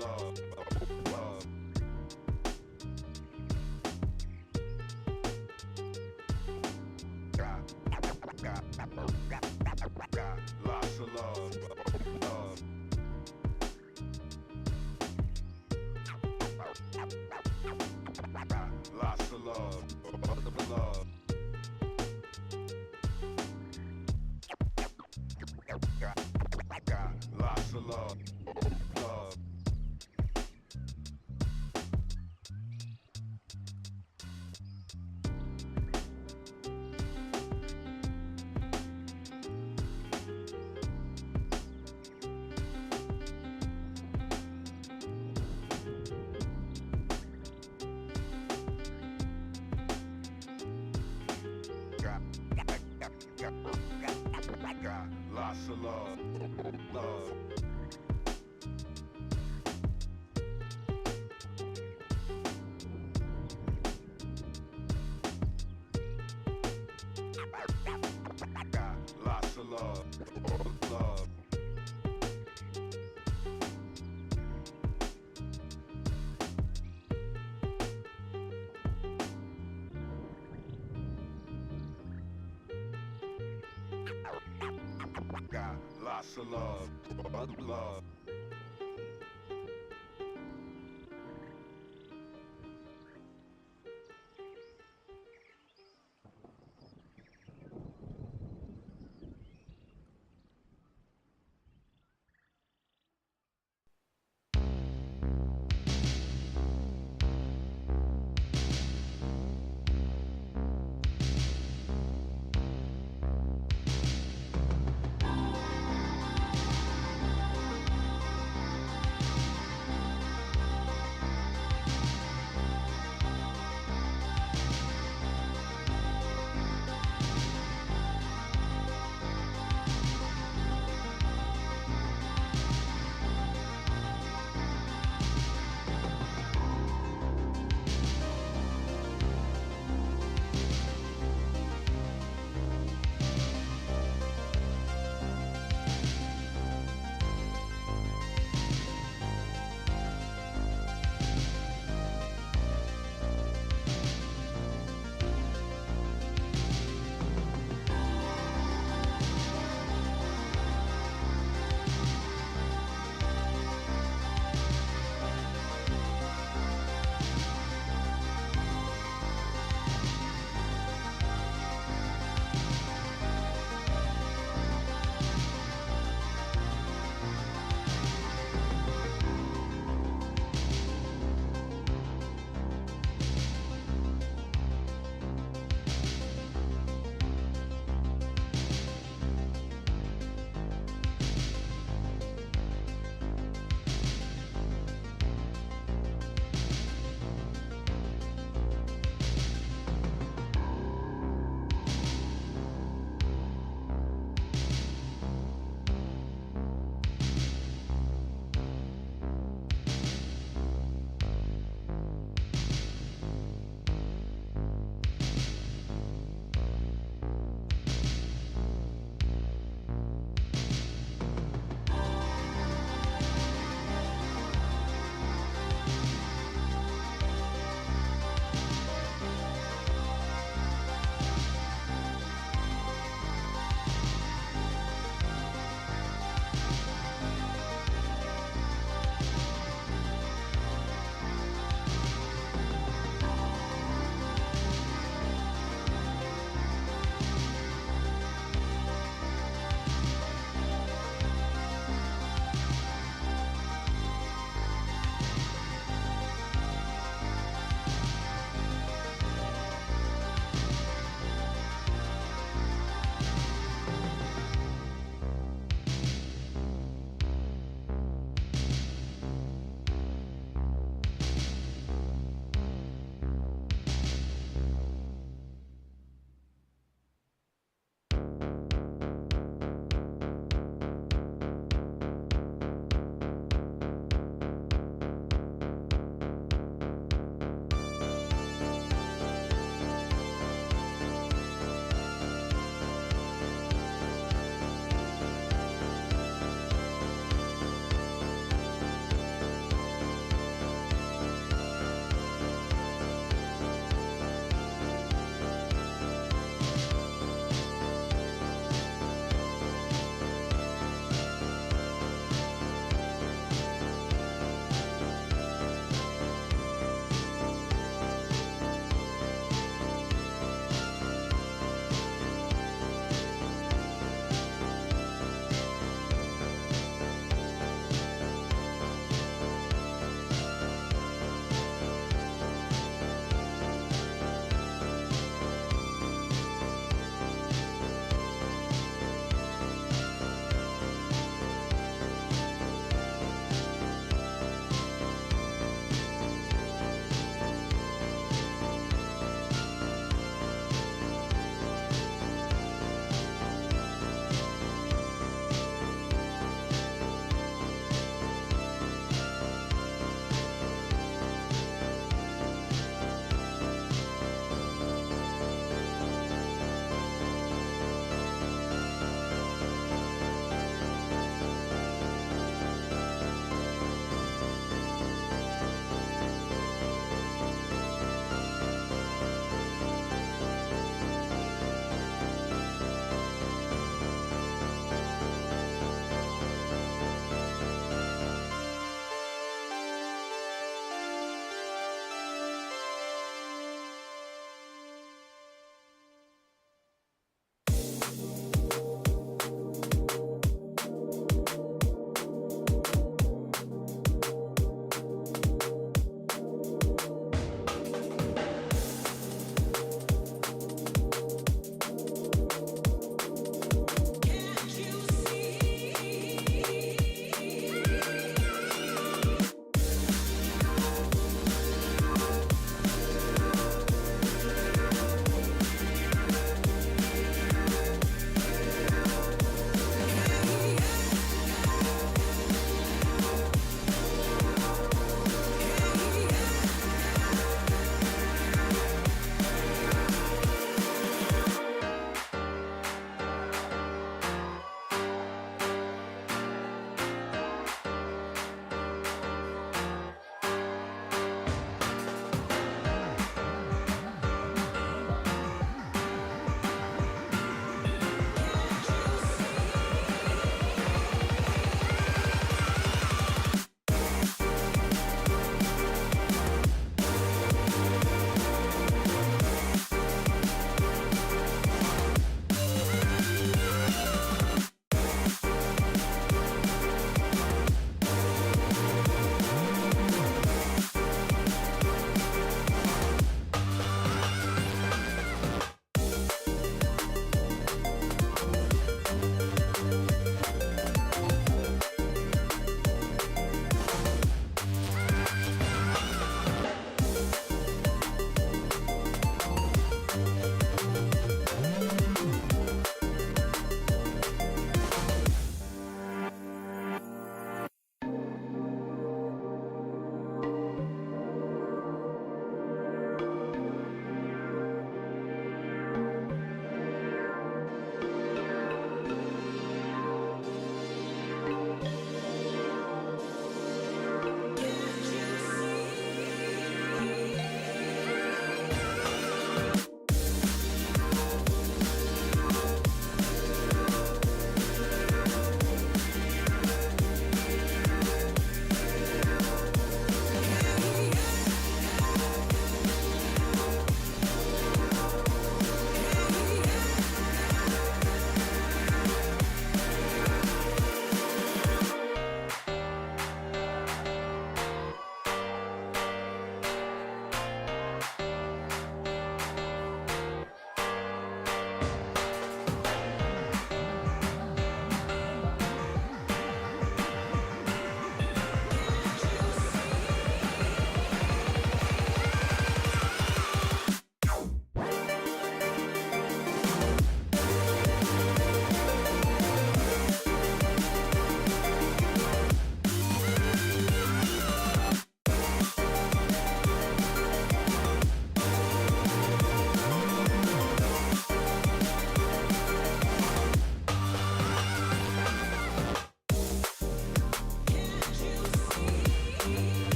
love, love. Got lots of love, love. Got lots of love, love. Got lots of love, love. Got lots of love, love. Got lots of love, love. Got lots of love, love.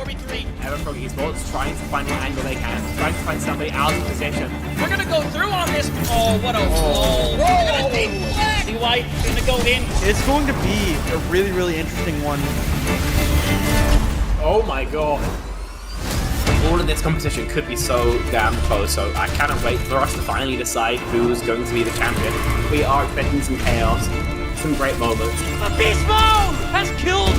4v3. Everfrog Esports trying to find an angle they can, trying to find somebody out of position. We're gonna go through on this. Oh, what a wall. We're gonna deflect. White gonna go in. It's going to be a really, really interesting one. Oh my god. All of this competition could be so damn close, so I cannot wait for us to finally decide who's going to be the champion. We are expecting some chaos, some great moments. Beast Mode has killed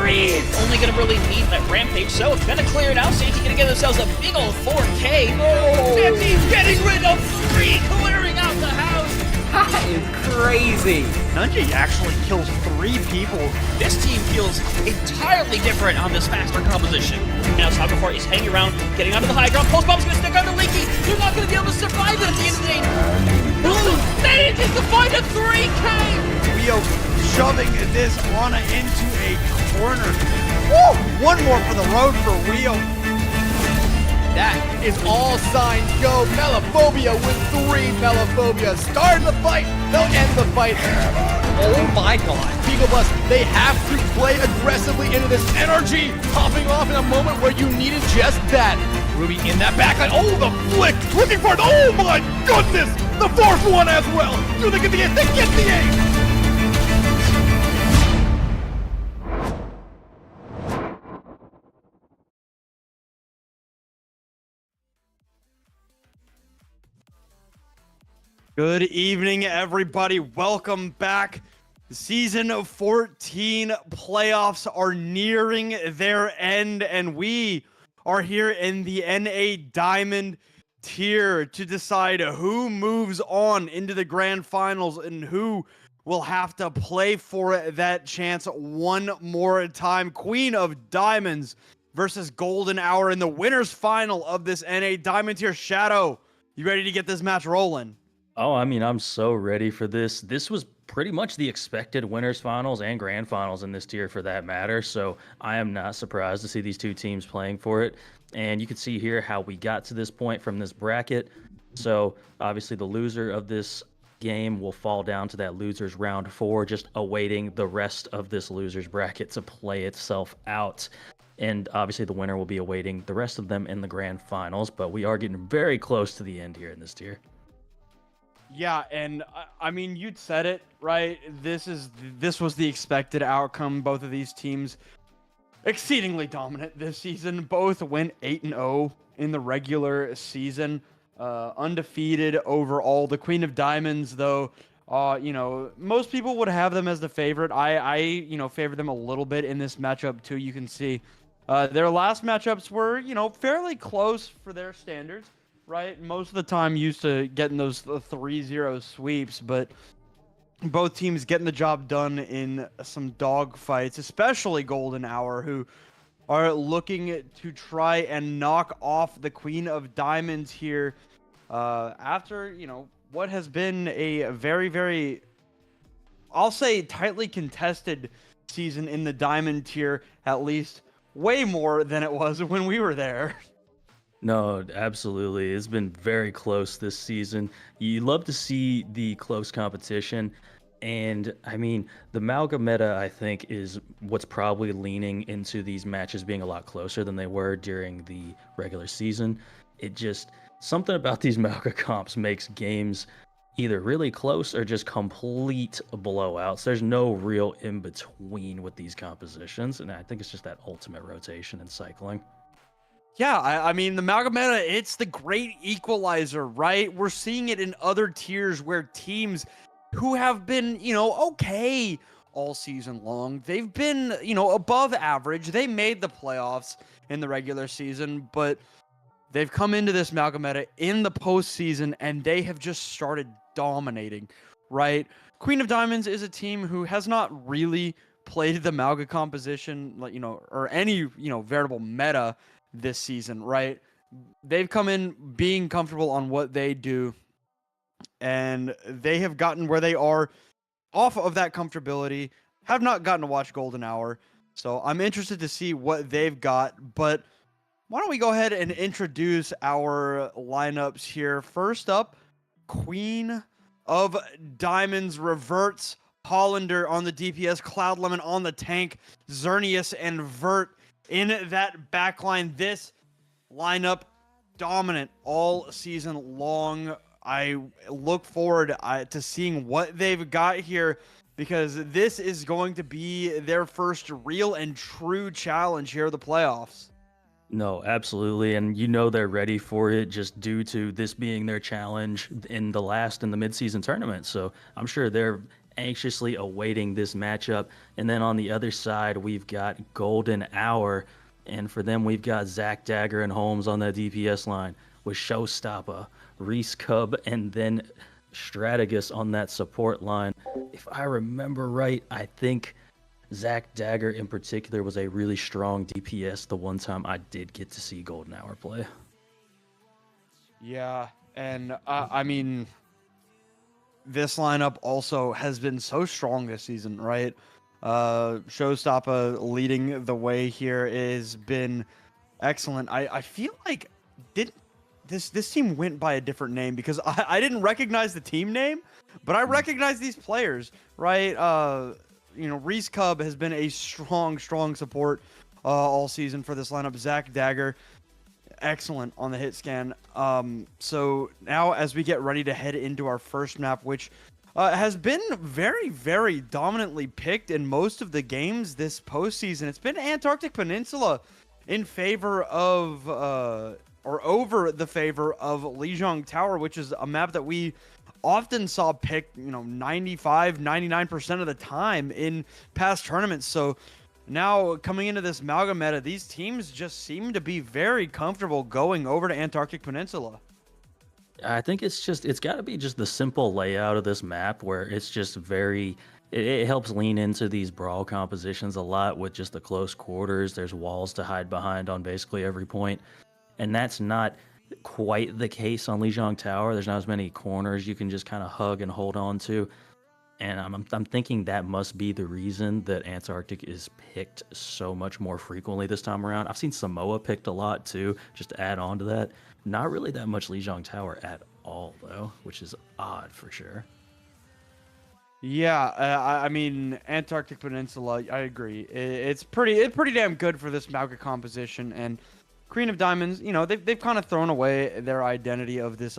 3. Only gonna really need that rampage, so it's gonna clear it out. Santi gonna get themselves a big old 4K. Oh. Santi's getting rid of 3, clearing out the house. That is crazy. Nunji actually kills 3 people. This team feels entirely different on this faster composition. Now Saga 4 is hanging around, getting onto the high ground. Post bomb's gonna stick under Leaky. You're not gonna be able to survive it at the end of the day. Manages to find a 3K. Rio shoving this Ana into a corner. Woo! One more for the road for Rio. That is all signs go. Melophobia with 3 Melophobia. Starting the fight. They'll end the fight. Oh my god. Beagle Bus, they have to play aggressively into this energy. Popping off in a moment where you needed just that. Ruby in that backline. Oh, the flick. Looking for it. Oh my goodness. The 4th one as well. Do they get the ace? They get the ace. Good evening, everybody. Welcome back. The Season 14 playoffs are nearing their end, and we are here in the NA Diamond tier to decide who moves on into the grand finals and who will have to play for that chance one more time. Queen of Diamonds versus Golden Hour in the winner's final of this NA Diamond tier. Shadow, you ready to get this match rolling? Oh, I mean, I'm so ready for this. This was pretty much the expected winners finals and grand finals in this tier for that matter. So I am not surprised to see these two teams playing for it. And you can see here how we got to this point from this bracket. So obviously the loser of this game will fall down to that losers round 4, just awaiting the rest of this losers bracket to play itself out. And obviously the winner will be awaiting the rest of them in the grand finals. But we are getting very close to the end here in this tier. Yeah, and I mean, you'd said it, right? This was the expected outcome. Both of these teams exceedingly dominant this season. Both went 8-0 in the regular season, undefeated overall. The Queen of Diamonds, though, you know, most people would have them as the favorite. I you know, favor them a little bit in this matchup too. You can see their last matchups were, you know, fairly close for their standards. Right, most of the time used to getting those 3-0 sweeps, but both teams getting the job done in some dog fights, especially Golden Hour, who are looking to try and knock off the Queen of Diamonds here after, you know, what has been a very, very, I'll say, tightly contested season in the Diamond tier, at least way more than it was when we were there. No, absolutely. It's been very close this season. You love to see the close competition. And I mean, the Malga meta, I think, is what's probably leaning into these matches being a lot closer than they were during the regular season. It just, something about these Malga comps makes games either really close or just complete blowouts. There's no real in between with these compositions. And I think it's just that ultimate rotation and cycling. Yeah, I mean, the Malga meta, it's the great equalizer, right? We're seeing it in other tiers where teams who have been, you know, okay all season long, they've been, you know, above average. They made the playoffs in the regular season, but they've come into this Malga meta in the postseason, and they have just started dominating, right? Queen of Diamonds is a team who has not really played the Malga composition, like, you know, or any, you know, veritable meta this season, right? They've come in being comfortable on what they do, and they have gotten where they are off of that comfortability, have not gotten to watch Golden Hour, so I'm interested to see what they've got. But why don't we go ahead and introduce our lineups here. First up, Queen of Diamonds reverts Hollander on the DPS, Cloud Lemon on the tank, Xerneas and Vert in that back line. This lineup dominant all season long. I look forward to seeing what they've got here, because this is going to be their first real and true challenge here at the playoffs. No, absolutely. And you know they're ready for it just due to this being their challenge in the midseason tournament. So I'm sure they're anxiously awaiting this matchup. And then on the other side, we've got Golden Hour. And for them, we've got Zach Dagger and Holmes on that DPS line with Showstopper, Reese Cub, and then Strategus on that support line. If I remember right, I think Zach Dagger in particular was a really strong DPS the one time I did get to see Golden Hour play. Yeah, and I mean, this lineup also has been so strong this season, right? Showstopper leading the way here has been excellent. I feel like this team went by a different name, because I didn't recognize the team name, but I recognize these players, right? Reese Cub has been a strong support all season for this lineup. Zach Dagger, excellent on the hit scan. So now as we get ready to head into our first map, which has been very, very dominantly picked in most of the games this postseason, it's been Antarctic Peninsula in favor of, or over the favor of Lijiang Tower, which is a map that we often saw picked, 95, 99% of the time in past tournaments. So now coming into this Malga meta, these teams just seem to be very comfortable going over to Antarctic Peninsula. I think it's got to be just the simple layout of this map where it's just it helps lean into these brawl compositions a lot with just the close quarters. There's walls to hide behind on basically every point. And that's not quite the case on Lijiang Tower. There's not as many corners you can just kind of hug and hold on to. And I'm thinking that must be the reason that Antarctic is picked so much more frequently this time around. I've seen Samoa picked a lot too, just to add on to that. Not really that much Lijiang Tower at all, though, which is odd for sure. Yeah, I mean, Antarctic Peninsula, I agree. It's pretty damn good for this Malga composition. And Queen of Diamonds, they've kind of thrown away their identity of this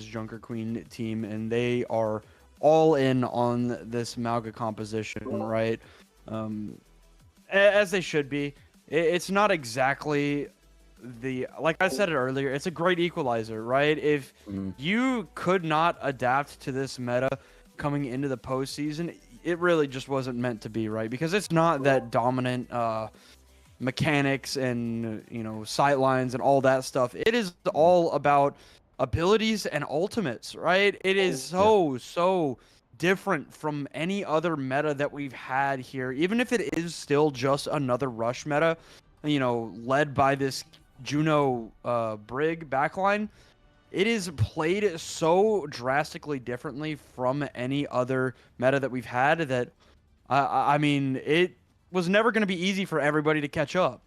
Junker Queen team, and they are all in on this Malga composition, right? As they should be. It's not exactly like I said it earlier, it's a great equalizer, right? If you could not adapt to this meta coming into the postseason, it really just wasn't meant to be, right? Because it's not that dominant mechanics and sight lines and all that stuff. It is all about abilities and ultimates, right? It is so different from any other meta that we've had here, even if it is still just another rush meta, led by this Juno Brig backline. It is played so drastically differently from any other meta that we've had that I mean, it was never going to be easy for everybody to catch up.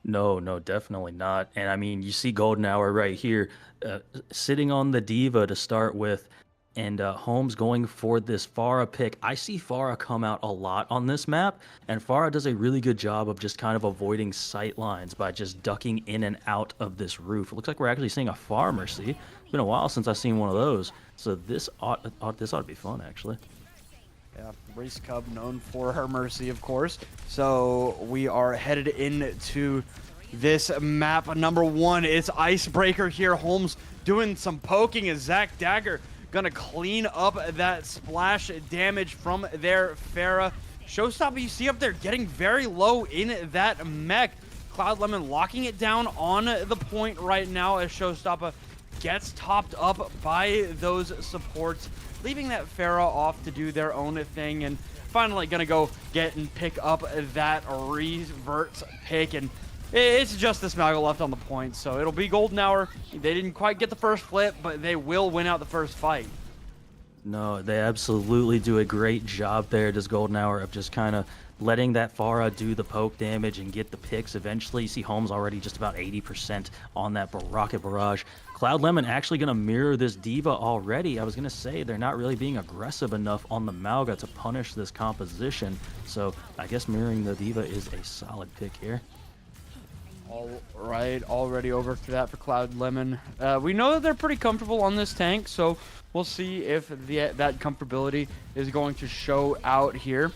No, definitely not. And I mean, you see Golden Hour right here, sitting on the Diva to start with, and Holmes going for this Pharah pick. I see Pharah come out a lot on this map, and Pharah does a really good job of just kind of avoiding sight lines by just ducking in and out of this roof. It looks like we're actually seeing a Pharah Mercy. It's been a while since I've seen one of those, so this ought to be fun, actually. Yeah, Reese Cub known for her Mercy, of course. So we are headed into this map number 1. It's Icebreaker here. Holmes doing some poking as Zach Dagger gonna clean up that splash damage from their Pharah. Showstopper, you see up there getting very low in that mech. Cloud Lemon locking it down on the point right now as Showstopper gets topped up by those supports, leaving that Pharah off to do their own thing, and finally gonna go get and pick up that reverse pick, and it's just this Malga left on the point, so it'll be Golden Hour. They didn't quite get the first flip, but they will win out the first fight. No, they absolutely do a great job there, does Golden Hour, of just kind of letting that Pharah do the poke damage and get the picks eventually. You see Holmes already just about 80% on that Rocket Barrage. Cloud Lemon actually going to mirror this Diva already. I was going to say they're not really being aggressive enough on the Mauga to punish this composition. So I guess mirroring the Diva is a solid pick here. All right, already over to that for Cloud Lemon. We know that they're pretty comfortable on this tank, so we'll see if that comfortability is going to show out here.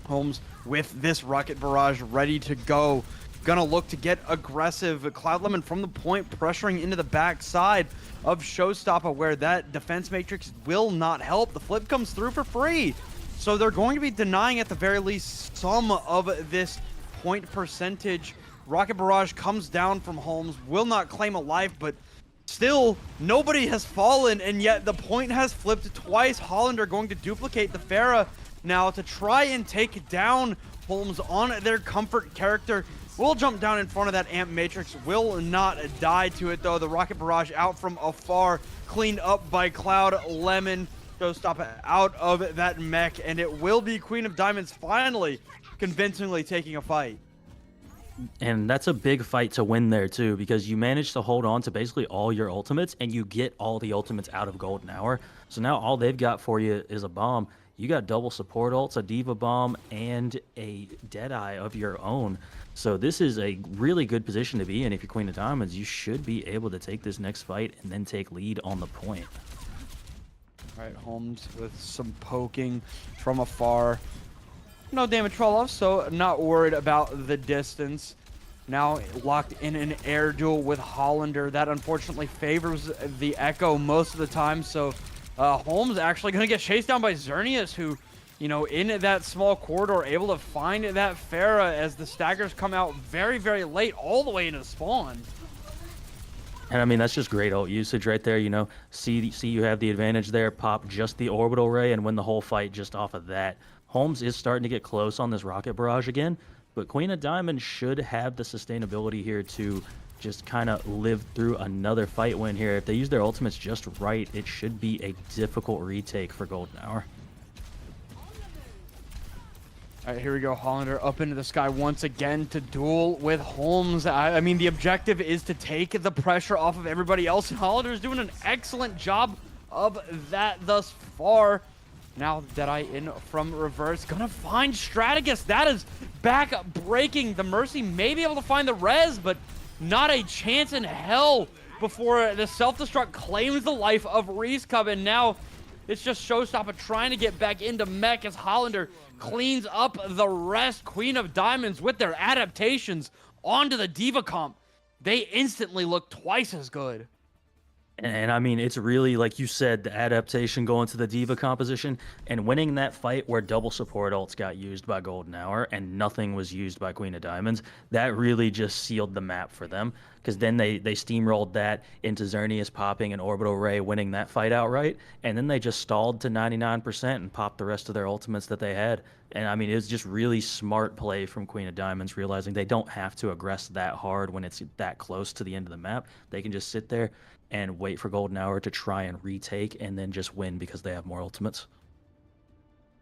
Holmes with this Rocket Barrage ready to go. Gonna look to get aggressive. Cloud Lemon from the point, pressuring into the backside of Showstopper, where that defense matrix will not help. The flip comes through for free. So they're going to be denying at the very least some of this point percentage. Rocket Barrage comes down from Holmes, will not claim a life, but still, nobody has fallen, and yet the point has flipped twice. Hollander going to duplicate the Pharah now to try and take down Holmes on their comfort character. Will jump down in front of that Amp Matrix, will not die to it though. The Rocket Barrage out from afar, cleaned up by Cloud Lemon. Showstopper out of that mech, and it will be Queen of Diamonds finally convincingly taking a fight. And that's a big fight to win there too, because you manage to hold on to basically all your ultimates, and you get all the ultimates out of Golden Hour. So now all they've got for you is a bomb. You got double support ults, a Diva bomb, and a Deadeye of your own. So this is a really good position to be in. If you're Queen of Diamonds, you should be able to take this next fight and then take lead on the point. All right, Holmes with some poking from afar. No damage fall-off, so not worried about the distance. Now locked in an air duel with Hollander. That unfortunately favors the Echo most of the time, so Holmes actually going to get chased down by Xerneas, who, you know, in that small corridor, able to find that Pharah as the staggers come out very, very late, all the way into spawn. And I mean, that's just great ult usage right there, you know. See you have the advantage there, pop just the orbital ray and win the whole fight just off of that. Holmes is starting to get close on this Rocket Barrage again, but Queen of Diamonds should have the sustainability here to just kind of live through another fight win here. If they use their ultimates just right, it should be a difficult retake for Golden Hour. All right, here we go. Hollander up into the sky once again to duel with Holmes. I mean, the objective is to take the pressure off of everybody else, and Hollander is doing an excellent job of that thus far. Now Deadeye in from reverse, gonna find Strategist. That is back breaking. The Mercy may be able to find the res, but not a chance in hell before the self-destruct claims the life of Reese Cub. And now it's just Showstopper trying to get back into mech as Hollander cleans up the rest. Queen of Diamonds with their adaptations onto the Diva comp. They instantly look twice as good. And I mean, it's really, like you said, the adaptation going to the Diva composition and winning that fight where double support ults got used by Golden Hour and nothing was used by Queen of Diamonds. That really just sealed the map for them, because then they steamrolled that into Xerneas popping an Orbital Ray, winning that fight outright, and then they just stalled to 99% and popped the rest of their ultimates that they had. And I mean, it was just really smart play from Queen of Diamonds, realizing they don't have to aggress that hard when it's that close to the end of the map. They can just sit there and wait for Golden Hour to try and retake and then just win because they have more ultimates.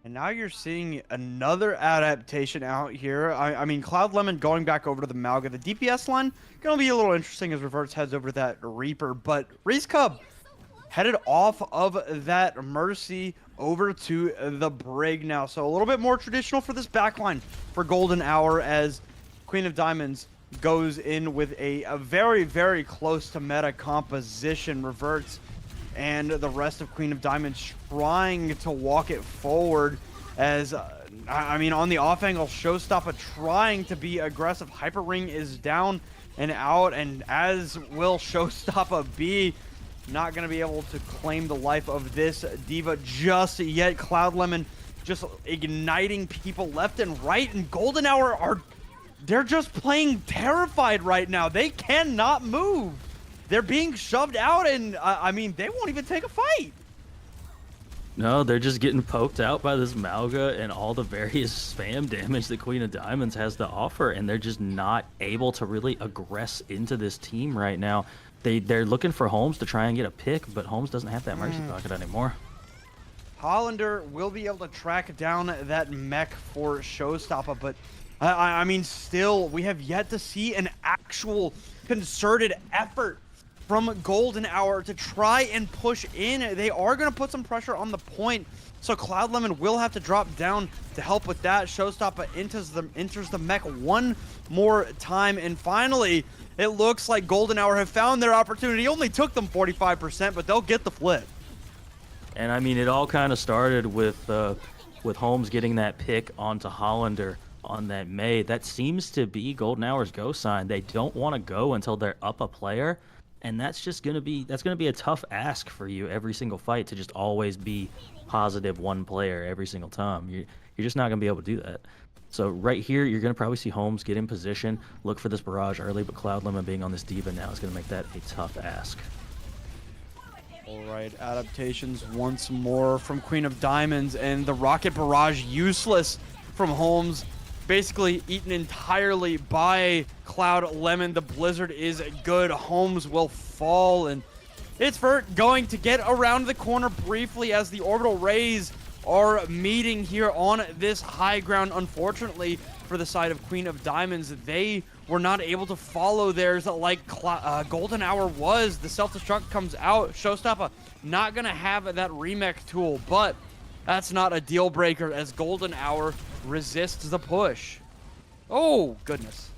And now you're seeing another adaptation out here. I mean, Cloud Lemon going back over to the Mauga. The DPS line going to be a little interesting as Reverse heads over to that Reaper. But Reese Cub headed off of that Mercy over to the Brig now. So a little bit more traditional for this backline for Golden Hour as Queen of Diamonds goes in with a very, very close to meta composition. Reverts and the rest of Queen of Diamonds trying to walk it forward as, I mean, on the off angle, Showstopper trying to be aggressive. Hyper Ring is down and out, and as will Showstopper be, not going to be able to claim the life of this Diva just yet. Cloud Lemon just igniting people left and right, and Golden Hour they're just playing terrified right now. They cannot move. They're being shoved out, and I mean, they won't even take a fight. No, they're just getting poked out by this Mauga and all the various spam damage that Queen of Diamonds has to offer, and they're just not able to really aggress into this team right now. They're looking for Holmes to try and get a pick, but Holmes doesn't have that Mercy pocket anymore. Hollander will be able to track down that mech for Showstopper, but I mean, still, we have yet to see an actual concerted effort from Golden Hour to try and push in. They are going to put some pressure on the point, so Cloud Lemon will have to drop down to help with that. Showstopper enters the mech one more time, and finally, it looks like Golden Hour have found their opportunity. It only took them 45%, but they'll get the flip. And I mean, it all kind of started with Holmes getting that pick onto Hollander on that May. That seems to be Golden Hour's go sign. They don't want to go until they're up a player, and that's gonna be a tough ask for you every single fight, to just always be positive one player every single time. You're just not gonna be able to do that. So right here, you're gonna probably see Holmes get in position, look for this barrage early, but Cloud Lemon being on this Diva now is gonna make that a tough ask. All right, adaptations once more from Queen of Diamonds, and the rocket barrage useless from Holmes, basically eaten entirely by Cloud Lemon. The blizzard is good. Holmes will fall, and it's Vert going to get around the corner briefly as the orbital rays are meeting here on this high ground. Unfortunately for the side of Queen of Diamonds, they were not able to follow theirs like Golden Hour was. The self-destruct comes out. Showstopper not going to have that remech tool, but that's not a deal breaker as Golden Hour resists the push. Oh, goodness.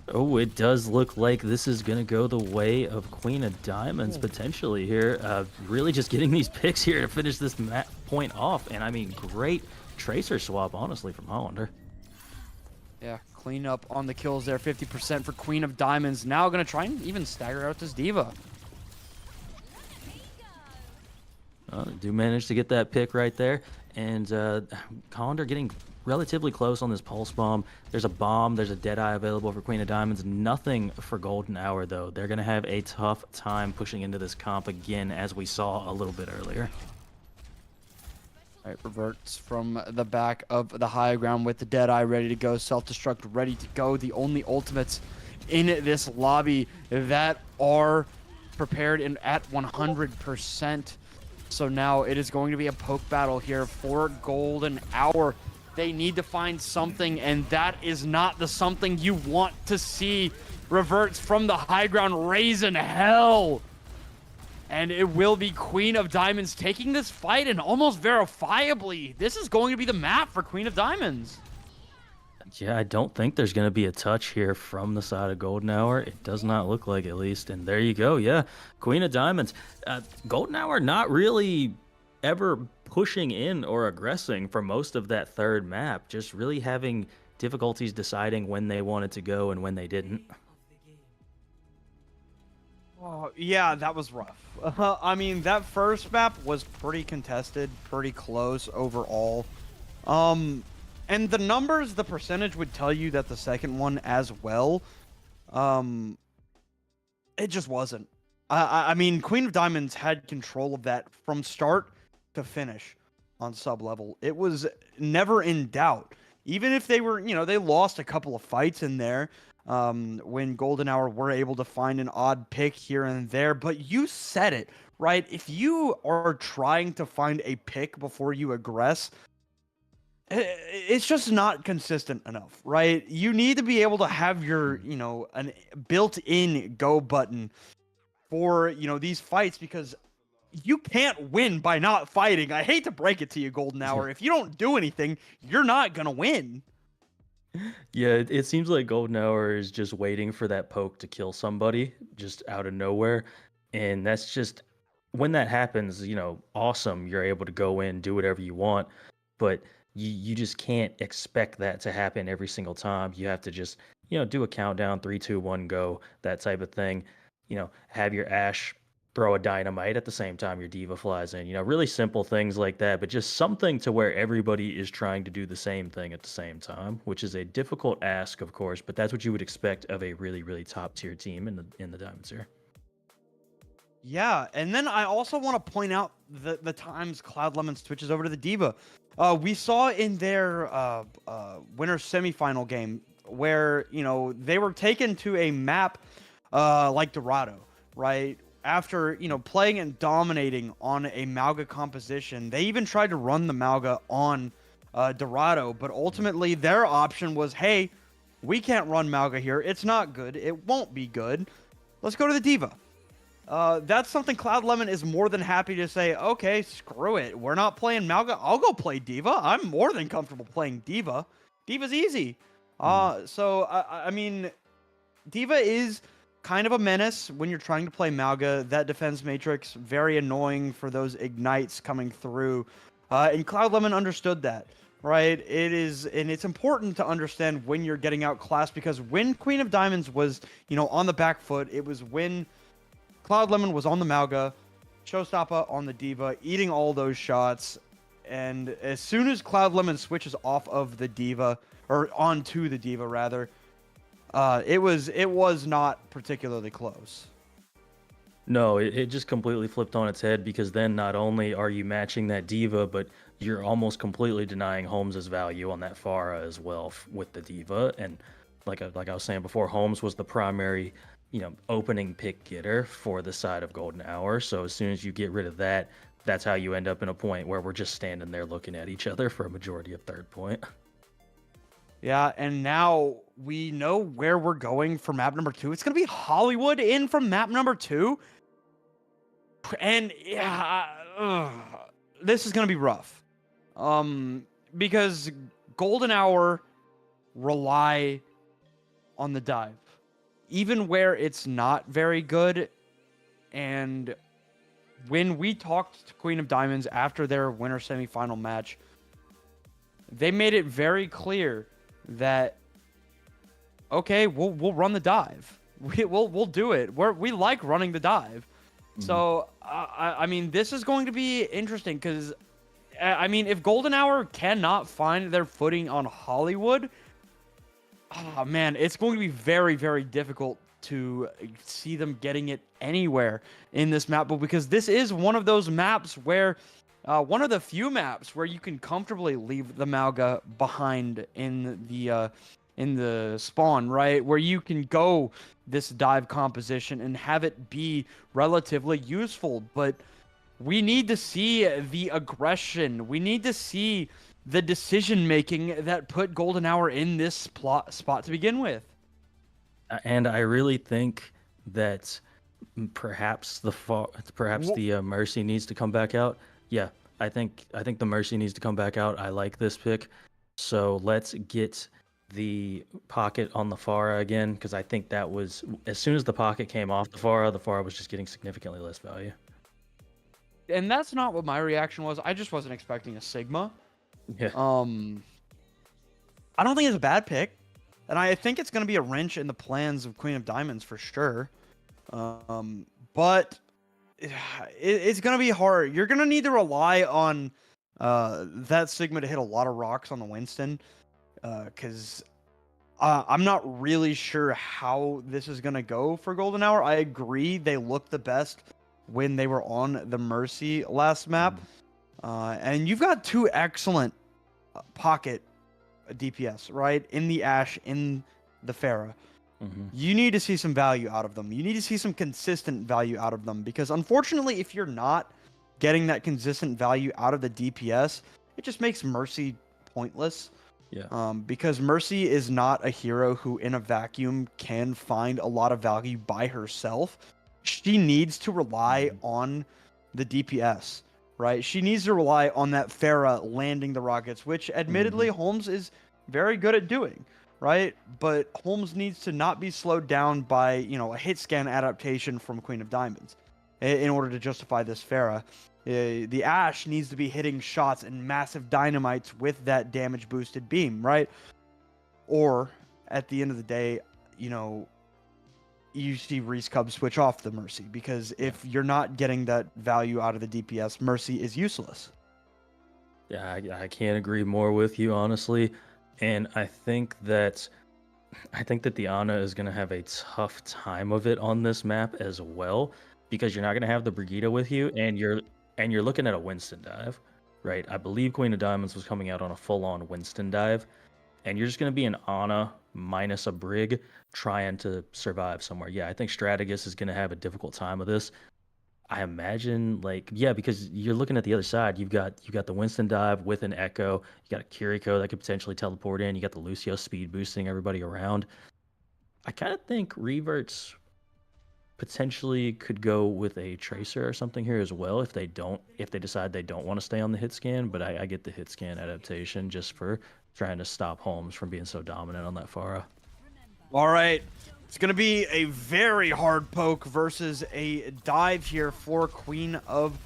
Oh, it does look like this is going to go the way of Queen of Diamonds potentially here. Really just getting these picks here to finish this point off. And I mean, great Tracer swap, honestly, from Hollander. Yeah, clean up on the kills there. 50% for Queen of Diamonds. Now going to try and even stagger out this Diva. Do manage to get that pick right there. And Hollander getting relatively close on this pulse bomb. There's a bomb. There's a Deadeye available for Queen of Diamonds. Nothing for Golden Hour, though. They're going to have a tough time pushing into this comp again, as we saw a little bit earlier. All right, reverts from the back of the high ground with the Deadeye ready to go. Self-destruct ready to go. The only ultimates in this lobby that are prepared and at 100%. So now it is going to be a poke battle here for Golden Hour. They need to find something, and that is not the something you want to see. Reverts from the high ground, raising hell. And it will be Queen of Diamonds taking this fight, and almost verifiably, this is going to be the map for Queen of Diamonds. Yeah, I don't think there's going to be a touch here from the side of Golden Hour. It does not look like, at least. And there you go. Yeah, Queen of Diamonds. Golden Hour not really ever pushing in or aggressing for most of that third map. Just really having difficulties deciding when they wanted to go and when they didn't. Oh, yeah, that was rough. I mean, that first map was pretty contested, pretty close overall. And the numbers, the percentage would tell you that the second one as well. It just wasn't. I mean, Queen of Diamonds had control of that from start to finish on sub level. It was never in doubt. Even if they were, they lost a couple of fights in there. When Golden Hour were able to find an odd pick here and there. But you said it, right? If you are trying to find a pick before you aggress, it's just not consistent enough, right? You need to be able to have your, an built-in go button for, these fights, because you can't win by not fighting. I hate to break it to you, Golden Hour. If you don't do anything, you're not going to win. Yeah, it seems like Golden Hour is just waiting for that poke to kill somebody just out of nowhere. And that's just, when that happens, awesome. You're able to go in, do whatever you want. But you just can't expect that to happen every single time. You have to just, do a countdown, 3, 2, 1, go, that type of thing. Have your Ashe throw a dynamite at the same time your Diva flies in. Really simple things like that, but just something to where everybody is trying to do the same thing at the same time, which is a difficult ask, of course, but that's what you would expect of a really, really top tier team in the Diamonds here. Yeah, and then I also want to point out the times Cloud Lemon switches over to the Diva. We saw in their winner semifinal game where, they were taken to a map like Dorado, right? After, playing and dominating on a Malga composition. They even tried to run the Malga on Dorado, but ultimately their option was, hey, we can't run Malga here. It's not good. It won't be good. let's go to the Diva. That's something Cloud Lemon is more than happy to say, okay, screw it. We're not playing Malga. I'll go play Diva. I'm more than comfortable playing Diva. Diva's easy. So, I mean, Diva is kind of a menace when you're trying to play Malga. That defense matrix, very annoying for those ignites coming through. And Cloud Lemon understood that, right? And it's important to understand when you're getting outclassed, because when Queen of Diamonds was, on the back foot, it was when Cloud Lemon was on the Malga, Showstopper on the Diva, eating all those shots. And as soon as Cloud Lemon switches off of the Diva, or onto the Diva rather, it was not particularly close. No, it just completely flipped on its head, because then not only are you matching that Diva, but you're almost completely denying Holmes's value on that Pharah as well with the Diva. And like I was saying before, Holmes was the primary, opening pick getter for the side of Golden Hour. So as soon as you get rid of that, that's how you end up in a point where we're just standing there looking at each other for a majority of third point. Yeah, and now we know where we're going for map number 2. It's going to be Hollywood in from map number 2. And yeah, this is going to be rough. Because Golden Hour rely on the dive. Even where it's not very good. And when we talked to Queen of Diamonds after their winter semifinal match, they made it very clear that, okay, we'll run the dive. We'll do it. We like running the dive. So I mean, this is going to be interesting, because I mean, if Golden Hour cannot find their footing on Hollywood, oh man, it's going to be very, very difficult to see them getting it anywhere in this map. But because this is one of those maps where one of the few maps where you can comfortably leave the Malga behind in the spawn, right? Where you can go this dive composition and have it be relatively useful. But we need to see the aggression. We need to see the decision making that put Golden Hour in this spot to begin with. And I really think that perhaps the Mercy needs to come back out. Yeah, I think the Mercy needs to come back out. I like this pick. So let's get the pocket on the Pharah again, because I think that was, as soon as the pocket came off the Pharah was just getting significantly less value. And that's not what my reaction was. I just wasn't expecting a Sigma. Yeah. I don't think it's a bad pick. And I think it's going to be a wrench in the plans of Queen of Diamonds for sure. But it's going to be hard. You're going to need to rely on that Sigma to hit a lot of rocks on the Winston. Because I'm not really sure how this is going to go for Golden Hour. I agree they looked the best when they were on the Mercy last map. And you've got two excellent pocket DPS, right? In the Ashe, in the Pharah. You need to see some value out of them. You need to see some consistent value out of them, because unfortunately, if you're not getting that consistent value out of the DPS, it just makes Mercy pointless. Yeah. Because Mercy is not a hero who in a vacuum can find a lot of value by herself. She needs to rely on the DPS, right? She needs to rely on that Pharah landing the rockets, which admittedly Holmes is very good at doing, right? But Holmes needs to not be slowed down by, a hit scan adaptation from Queen of Diamonds in order to justify this Pharah. The Ashe needs to be hitting shots and massive dynamites with that damage boosted beam, right? Or at the end of the day, you see Reese Cub switch off the Mercy, because if you're not getting that value out of the DPS, Mercy is useless. Yeah, I can't agree more with you, honestly. And I think that the Ana is going to have a tough time of it on this map as well, because you're not going to have the Brigitte with you, and you're looking at a Winston dive, right? I believe Queen of Diamonds was coming out on a full-on Winston dive, and you're just going to be an Ana minus a Brig trying to survive somewhere. Yeah, I think Strategus is going to have a difficult time with this. I imagine, because you're looking at the other side. You've got the Winston dive with an Echo. You got a Kiriko that could potentially teleport in. You got the Lucio speed boosting everybody around. I kind of think Revert's potentially could go with a tracer or something here as well if they decide they don't want to stay on the hit scan. But I get the hit scan adaptation just for trying to stop Holmes from being so dominant on that Pharah. All right. It's going to be a very hard poke versus a dive here for Queen of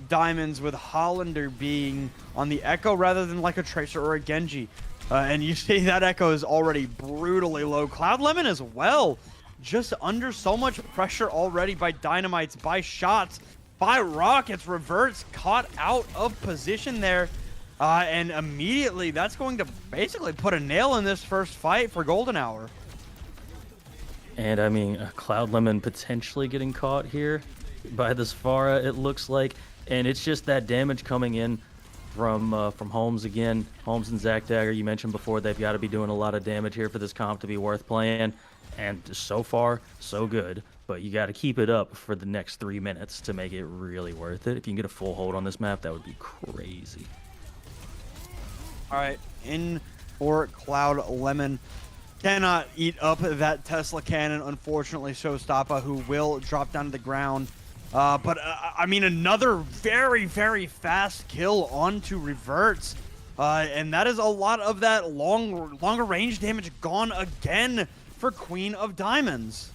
Diamonds, with Hollander being on the Echo rather than like a Tracer or a Genji. And you see that Echo is already brutally low. Cloud Lemon as well. Just under so much pressure already by Dynamites, by shots, by rockets. Reverts caught out of position there. And immediately that's going to basically put a nail in this first fight for Golden Hour. And I mean, Cloud Lemon potentially getting caught here by this Pharah, it looks like. And it's just that damage coming in from Holmes again. Holmes and Zac Dagger, you mentioned before, they've got to be doing a lot of damage here for this comp to be worth playing. And so far, so good. But you got to keep it up for the next 3 minutes to make it really worth it. If you can get a full hold on this map, that would be crazy. All right, in for Cloud Lemon. Cannot eat up that Tesla cannon, unfortunately. Showstopper, who will drop down to the ground. But I mean, another very, very fast kill onto Reverts. And that is a lot of that longer range damage gone again for Queen of Diamonds.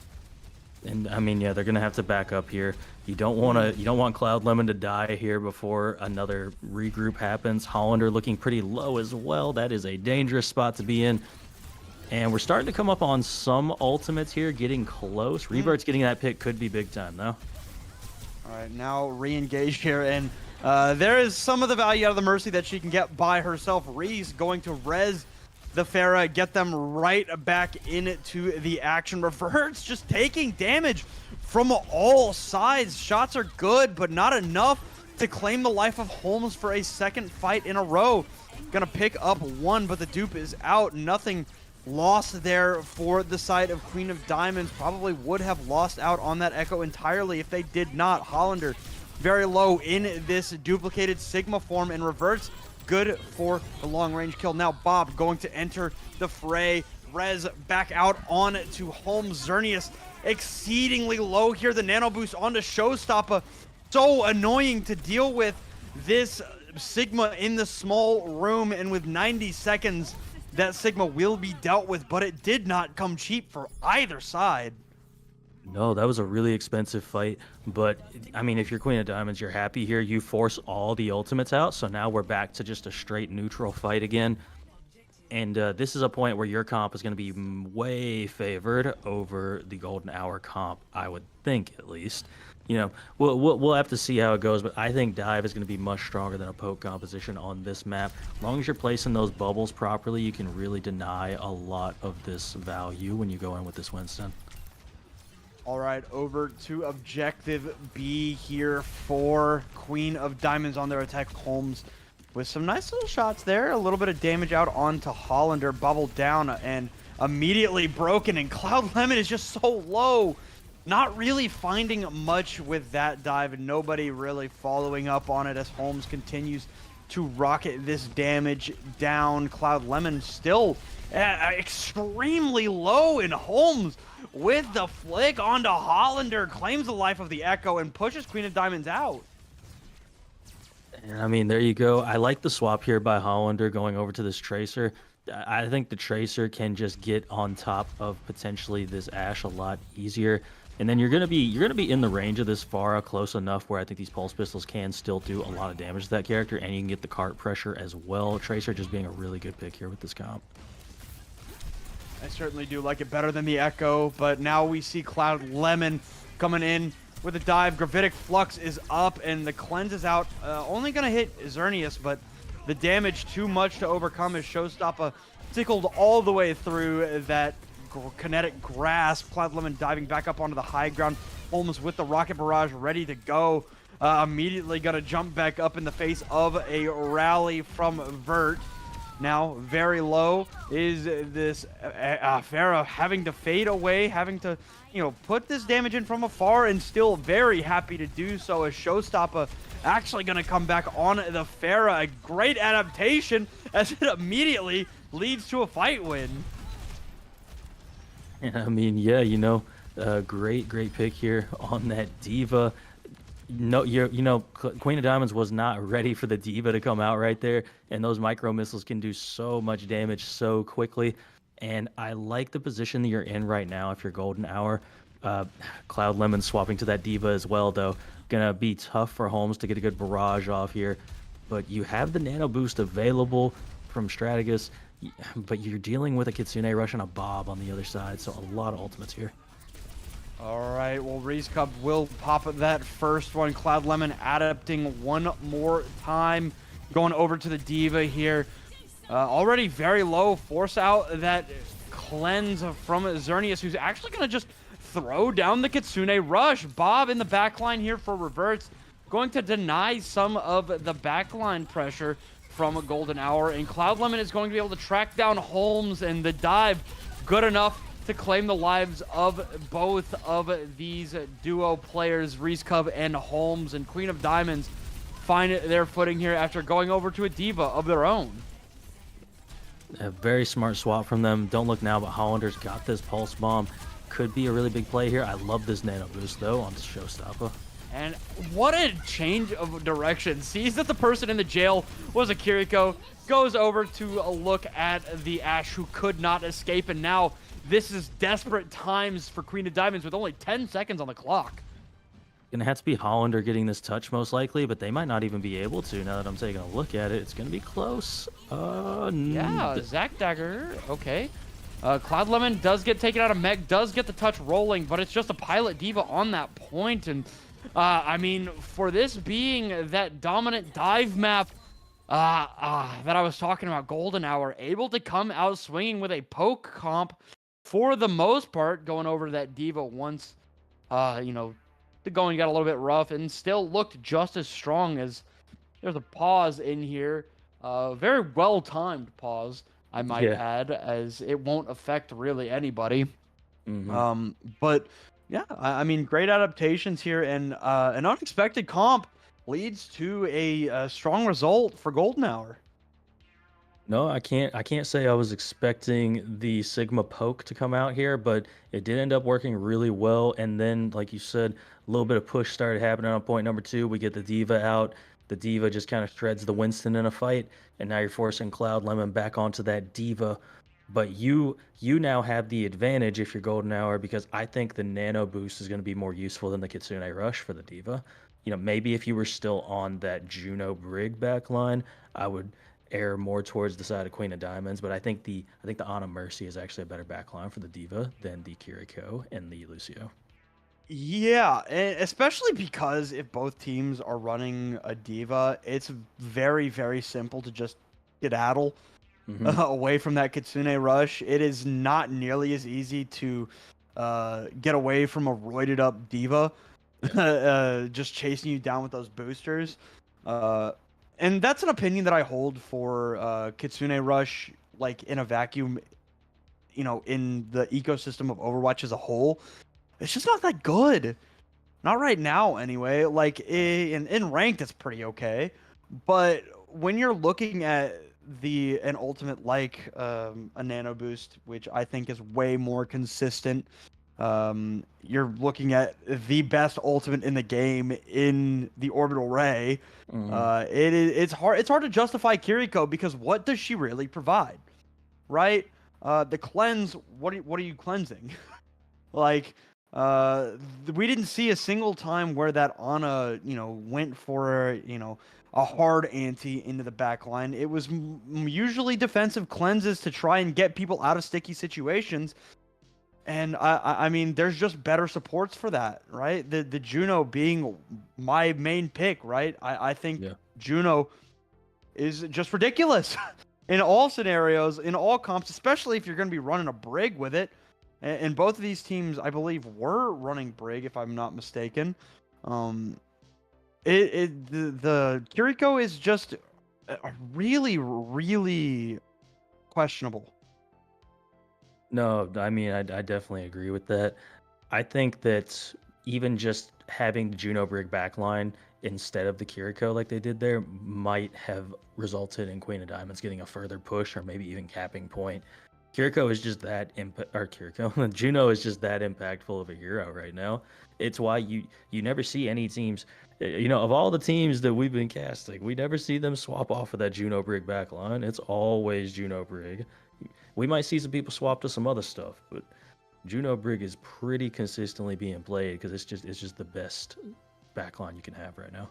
And I mean, yeah, they're gonna have to back up here. You don't want Cloud Lemon to die here before another regroup happens. Hollander looking pretty low as well. That is a dangerous spot to be in. And we're starting to come up on some ultimates here, getting close. Revert's getting that pick could be big time, though. All right, now re-engaged here, and there is some of the value out of the Mercy that she can get by herself. Ree's going to res the Pharah, get them right back into the action. Reverts just taking damage from all sides. Shots are good, but not enough to claim the life of Holmes for a second fight in a row. Gonna pick up one, but the dupe is out. Nothing lost there for the side of Queen of Diamonds. Probably would have lost out on that Echo entirely if they did not. Hollander very low in this duplicated Sigma form, and Reverts good for the long range kill. Now Bob going to enter the fray. Rez back out on to Holmes. Xerneas exceedingly low here. The nano boost onto Showstopper. So annoying to deal with this Sigma in the small room, and with 90 seconds that Sigma will be dealt with, but it did not come cheap for either side. No, that was a really expensive fight, but I mean, if you're Queen of Diamonds, you're happy here. You force all the ultimates out, so now we're back to just a straight neutral fight again. And this is a point where your comp is going to be way favored over the Golden Hour comp, I would think, at least. You know, we'll have to see how it goes, but I think Dive is going to be much stronger than a poke composition on this map. As long as you're placing those bubbles properly, you can really deny a lot of this value when you go in with this Winston. All right, over to Objective B here for Queen of Diamonds on their attack. Holmes with some nice little shots there. A little bit of damage out onto Hollander. Bubbled down and immediately broken, and Cloud Lemon is just so low. Not really finding much with that dive, and nobody really following up on it as Holmes continues to rocket this damage down. Cloud Lemon still extremely low, and Holmes with the flick onto Hollander claims the life of the Echo and pushes Queen of Diamonds out. And I mean, there you go. I like the swap here by Hollander going over to this Tracer. I think the Tracer can just get on top of potentially this Ashe a lot easier. And then you're gonna be in the range of this Pharah close enough where I think these pulse pistols can still do a lot of damage to that character, and you can get the cart pressure as well. Tracer just being a really good pick here with this comp. I certainly do like it better than the Echo, but now we see Cloud Lemon coming in with a dive. Gravitic Flux is up, and the cleanse is out. Only gonna hit Xerneas, but the damage too much to overcome as Showstopper tickled all the way through that kinetic grasp. Cloud Lemon diving back up onto the high ground. Holmes with the rocket barrage ready to go. Immediately gonna jump back up in the face of a rally from Vert. Now very low is this Pharah having to fade away, having to, you know, put this damage in from afar, and still very happy to do so as Showstopper actually gonna come back on the Pharah. A great adaptation as it immediately leads to a fight win. And I mean, yeah, you know, Great pick here on that diva. No, Queen of Diamonds was not ready for the diva to come out right there, and those micro missiles can do so much damage so quickly. And I like the position that you're in right now. If you're Golden Hour, Cloud Lemon swapping to that diva as well, though, gonna be tough for Holmes to get a good barrage off here. But you have the nano boost available from Strategus, but you're dealing with a Kitsune Rush and a Bob on the other side, so a lot of ultimates here. All right, well, Reese Cup will pop that first one. Cloud Lemon adapting one more time, going over to the diva here. Already very low. Force out that cleanse from Xerneas, who's actually going to just throw down the Kitsune Rush. Bob in the backline here for reverts, going to deny some of the backline pressure from a Golden Hour, and Cloud Lemon is going to be able to track down Holmes, and the dive good enough to claim the lives of both of these duo players, Reese Cub and Holmes, and Queen of Diamonds find their footing here after going over to a diva of their own. A very smart swap from them. Don't look now, but Hollander's got this pulse bomb. Could be a really big play here. I love this nano boost though on Showstopper. And what a change of direction. Sees that the person in the jail was a Kiriko, goes over to a look at the Ashe who could not escape, and now this is desperate times for Queen of Diamonds with only 10 seconds on the clock. Gonna have to be Hollander getting this touch most likely, but they might not even be able to now that I'm taking a look at it. It's gonna be close. Yeah, Zac Dagger, okay. Cloud Lemon does get taken out of mech, does get the touch rolling, but it's just a pilot diva on that point. And I mean, for this being that dominant dive map that I was talking about, Golden Hour, able to come out swinging with a poke comp for the most part, going over to that diva once, you know, the going got a little bit rough and still looked just as strong. As there's a pause in here, very well timed pause, I might add, as it won't affect really anybody. But yeah, I mean, great adaptations here, and an unexpected comp leads to a strong result for Golden Hour. No, I can't say I was expecting the Sigma poke to come out here, but it did end up working really well. And then, like you said, a little bit of push started happening on point number 2. We get the diva out. The diva just kind of shreds the Winston in a fight, and now you're forcing Cloud Lemon back onto that diva. But you now have the advantage if you're Golden Hour, because I think the nano boost is going to be more useful than the Kitsune Rush for the diva. You know, maybe if you were still on that Juno Brig backline, I would err more towards the side of Queen of Diamonds, but I think the Ana Mercy is actually a better backline for the diva than the Kiriko and the Lucio. Yeah, especially because if both teams are running a diva, it's very, very simple to just skedaddle away from that Kitsune Rush. It is not nearly as easy to get away from a roided up diva just chasing you down with those boosters. And that's an opinion that I hold for Kitsune Rush, like in a vacuum, you know, in the ecosystem of Overwatch as a whole. It's just not that good. Not right now, anyway. Like, in ranked, it's pretty okay. But when you're looking at an ultimate like a Nano Boost, which I think is way more consistent, you're looking at the best ultimate in the game in the Orbital Ray. It's hard to justify Kiriko, because what does she really provide, right? The cleanse. What are you cleansing? Like, we didn't see a single time where that Ana, you know, went for, you know, a hard anti into the backline. It was usually defensive cleanses to try and get people out of sticky situations. And I mean, there's just better supports for that, right? The Juno being my main pick, right? I think Juno is just ridiculous in all scenarios, in all comps, especially if you're going to be running a Brig with it. And both of these teams, I believe, were running Brig, if I'm not mistaken. The Kiriko is just really, really questionable. No, I mean, I definitely agree with that. I think that even just having the Juno Brig backline instead of the Kiriko like they did there might have resulted in Queen of Diamonds getting a further push, or maybe even capping point. Kiriko is just that Kiriko. Juno is just that impactful of a hero right now. It's why you never see any teams. Of all the teams that we've been casting, we never see them swap off of that Juno Brig back line. It's always Juno Brig. We might see some people swap to some other stuff, but Juno Brig is pretty consistently being played because it's just the best backline you can have right now.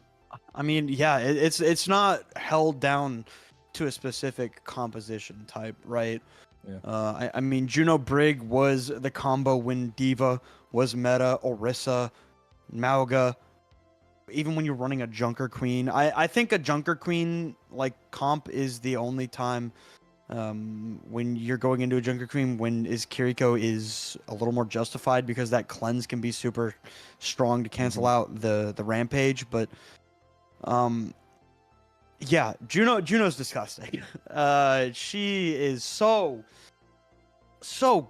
I mean, yeah, it's not held down to a specific composition type, right? Yeah. I mean, Juno Brig was the combo when Diva was meta, Orisa, Mauga. Even when you're running a Junker Queen, I think a Junker Queen like comp is the only time when you're going into a Junker Queen when Kiriko is a little more justified because that cleanse can be super strong to cancel out the rampage. But yeah, Juno's disgusting. She is so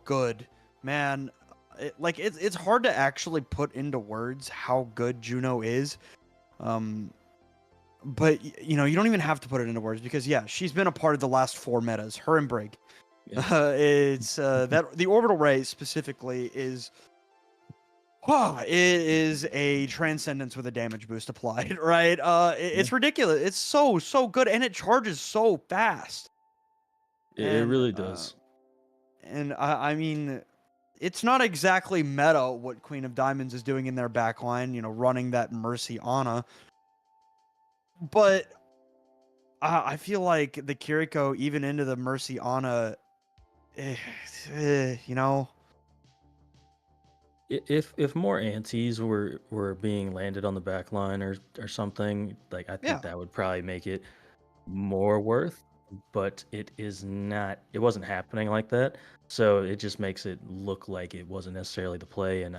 good, man. It's hard to actually put into words how good Juno is. But you don't even have to put it into words because yeah, she's been a part of the last 4 metas, her and Brig. Yeah. It's that the orbital ray specifically is it is a transcendence with a damage boost applied, right? It's ridiculous. It's so good and it charges so fast. It really does. And I mean, it's not exactly meta what Queen of Diamonds is doing in their backline, running that Mercy Ana. But I feel like the Kiriko, even into the Mercy Ana, If more antis were being landed on the back line or something, like I think that would probably make it more worth, but it wasn't happening like that. So it just makes it look like it wasn't necessarily the play. And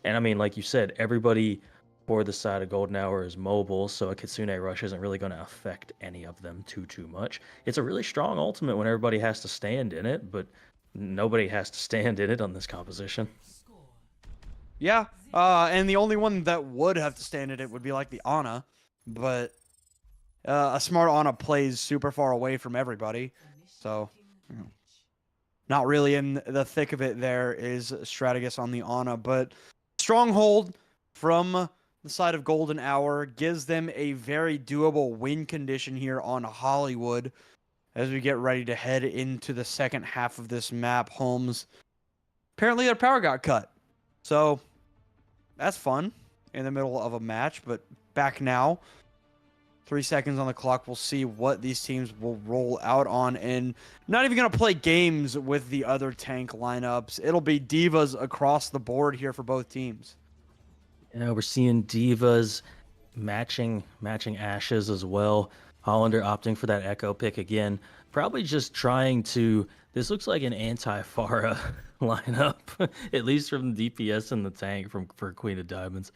I mean, like you said, everybody for the side of Golden Hour is mobile, so a Kitsune rush isn't really going to affect any of them too much. It's a really strong ultimate when everybody has to stand in it, but nobody has to stand in it on this composition. Yeah, and the only one that would have to stand in it would be like the Ana, but a smart Ana plays super far away from everybody, so not really in the thick of it. There is Strategus on the Ana, but Stronghold from the side of Golden Hour gives them a very doable win condition here on Hollywood as we get ready to head into the second half of this map. Holmes, apparently their power got cut, so that's fun in the middle of a match, but back now. 3 seconds on the clock. We'll see what these teams will roll out on, and not even going to play games with the other tank lineups. It'll be divas across the board here for both teams. We're seeing divas matching Ashes as well. Hollander opting for that Echo pick again. Probably just trying to... This looks like an anti-Pharah lineup, at least from the DPS and the tank for Queen of Diamonds.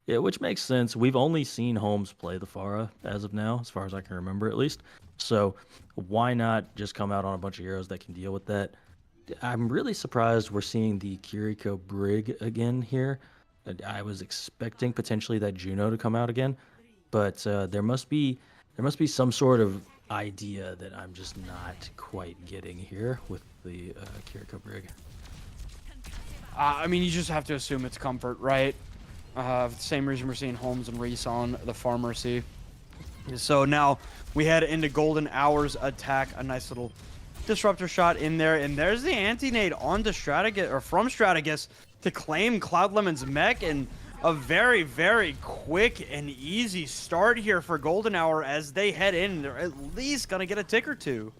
Yeah, which makes sense. We've only seen Holmes play the Pharah as of now, as far as I can remember at least. So why not just come out on a bunch of heroes that can deal with that? I'm really surprised we're seeing the Kiriko Brig again here. I was expecting potentially that Juno to come out again, but there must be some sort of idea that I'm just not quite getting here with the Kiriko Brig. I mean, you just have to assume it's comfort, right? Same reason we're seeing Holmes and Reese on the Pharmacy. So now we head into Golden Hour's attack. A nice little disruptor shot in there, and there's the anti-nade onto Strategus, or from Strategus, to claim Cloud Lemon's mech, and a very, very quick and easy start here for Golden Hour as they head in. They're at least gonna get a tick or two.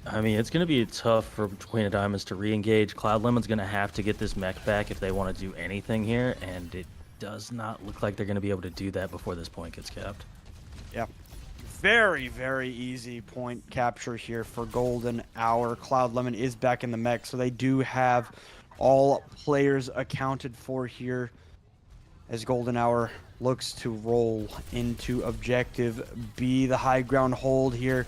I mean, it's going to be tough for Queen of Diamonds to re-engage. Cloud Lemon's going to have to get this mech back if they want to do anything here, and it does not look like they're going to be able to do that before this point gets capped. Yeah. Very, very easy point capture here for Golden Hour. Cloud Lemon is back in the mech, so they do have all players accounted for here as Golden Hour looks to roll into Objective B. The high ground hold here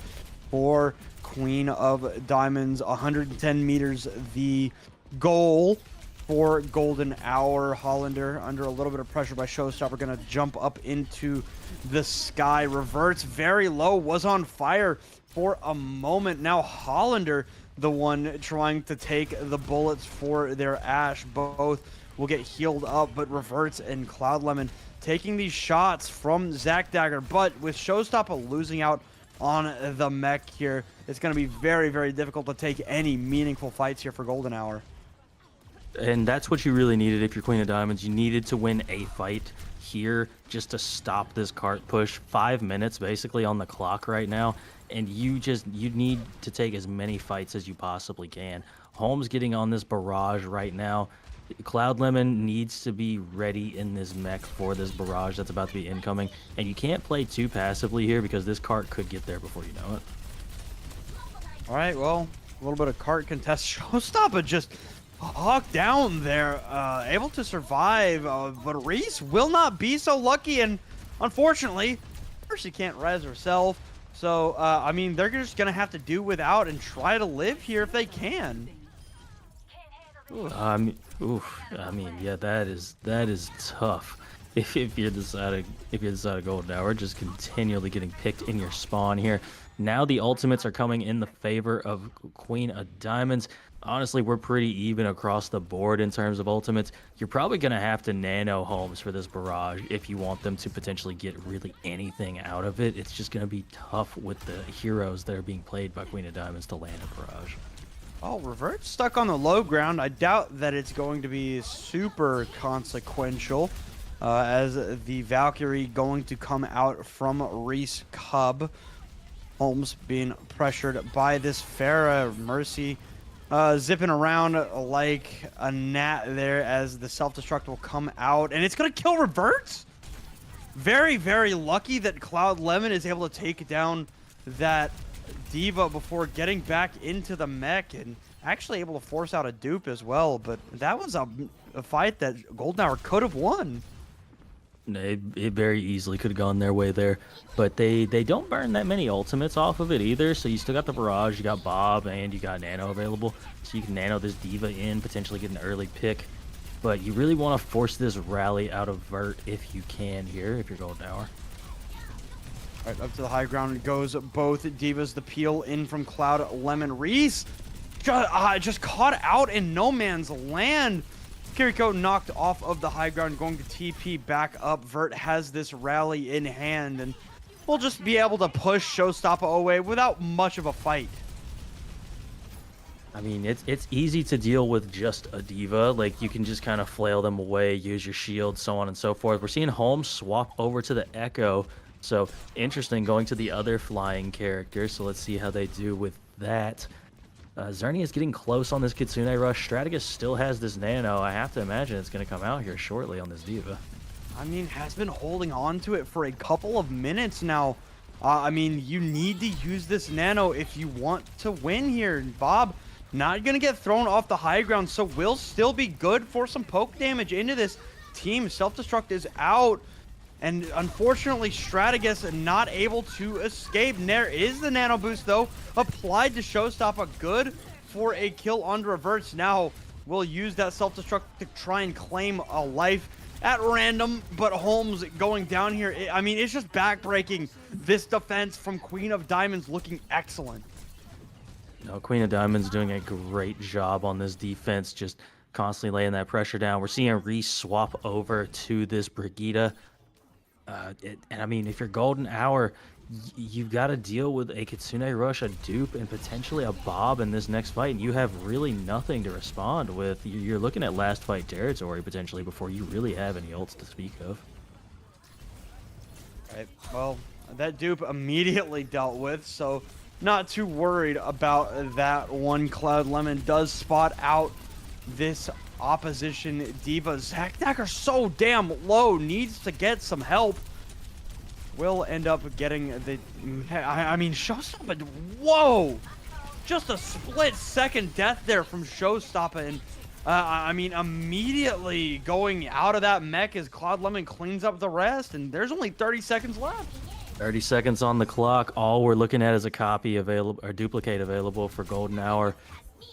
for Queen of Diamonds. 110 meters the goal for Golden Hour. Hollander under a little bit of pressure by Showstopper, gonna jump up into the sky, reverts very low, was on fire for a moment. Now Hollander the one trying to take the bullets for their Ash. Both will get healed up, but Reverts and Cloud Lemon taking these shots from Zack Dagger. But with Showstopper losing out on the mech here, it's going to be very, very difficult to take any meaningful fights here for Golden Hour. And that's what you really needed if you're Queen of Diamonds. You needed to win a fight here just to stop this cart push. 5 minutes basically on the clock right now, and you need to take as many fights as you possibly can. Holmes getting on this barrage right now. Cloud Lemon needs to be ready in this mech for this barrage that's about to be incoming, and you can't play too passively here because this cart could get there before you know it. All right, well, a little bit of cart contest. Showstopper just hawked down there, able to survive, but Reese will not be so lucky, and unfortunately, she can't res herself. So, I mean, they're just going to have to do without and try to live here if they can. I mean, yeah, that is tough. If you're deciding Golden Hour, just continually getting picked in your spawn here. Now the ultimates are coming in the favor of Queen of Diamonds. Honestly, we're pretty even across the board in terms of ultimates. You're probably going to have to nano Holmes for this barrage if you want them to potentially get really anything out of it. It's just going to be tough with the heroes that are being played by Queen of Diamonds to land a barrage. Oh, Revert stuck on the low ground. I doubt that it's going to be super consequential, as the Valkyrie going to come out from Reese Cub. Holmes being pressured by this Pharah. Mercy zipping around like a gnat there as the self-destruct will come out, and it's going to kill Reverts. Very, very lucky that Cloud Lemon is able to take down that Diva before getting back into the mech, and actually able to force out a dupe as well. But that was a fight that Golden Hour could have won. It very easily could have gone their way there, but they don't burn that many ultimates off of it either. So you still got the barrage, you got Bob, and you got Nano available, so you can nano this Diva in, potentially get an early pick. But you really want to force this rally out of Vert if you can here, if you're Golden Hour. All right, up to the high ground goes both Divas. The peel in from Cloud Lemon. Reese just caught out in no man's land. Kiriko knocked off of the high ground, going to TP back up. Vert has this rally in hand, and we'll just be able to push Showstopper away without much of a fight. I mean, it's easy to deal with just a Diva. Like, you can just kind of flail them away, use your shield, so on and so forth. We're seeing Holmes swap over to the Echo. So, interesting, going to the other flying character. So, let's see how they do with that. Zerny is getting close on this Kitsune rush. Strategus still has this nano. I have to imagine it's going to come out here shortly on this Diva. I mean, has been holding on to it for a couple of minutes now. I mean, you need to use this nano if you want to win here. Bob not going to get thrown off the high ground, so will still be good for some poke damage into this team. Self-destruct is out. And unfortunately, Strategus not able to escape. There is the nano boost, though, applied to Showstopper. Good for a kill on Reverts. Now, we'll use that self-destruct to try and claim a life at random. But Holmes going down here, I mean, it's just backbreaking. This defense from Queen of Diamonds looking excellent. Queen of Diamonds doing a great job on this defense, just constantly laying that pressure down. We're seeing Reese swap over to this Brigitte. And I mean, if you're Golden Hour, you've got to deal with a Kitsune rush, a dupe, and potentially a Bob in this next fight, and you have really nothing to respond with. You're looking at last fight territory potentially before you really have any ults to speak of. Right. Well, that dupe immediately dealt with, so not too worried about that one. Cloud Lemon does spot out this opposition Diva. Zack Dagger so damn low, needs to get some help. Will end up getting the... I mean, Showstopper... Whoa! Just a split-second death there from Showstopper, and I mean, immediately going out of that mech as Cloud Lemon cleans up the rest, and there's only 30 seconds left. 30 seconds on the clock. All we're looking at is a copy available, or duplicate available for Golden Hour.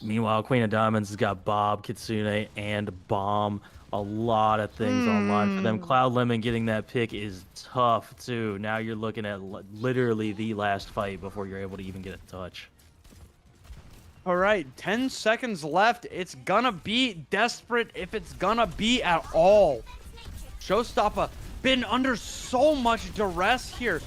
Meanwhile, Queen of Diamonds has got Bob, Kitsune, and Bomb. A lot of things online for them. Cloud Lemon getting that pick is tough, too. Now you're looking at literally the last fight before you're able to even get a touch. All right, 10 seconds left. It's gonna be desperate if it's gonna be at all. Showstopper been under so much duress here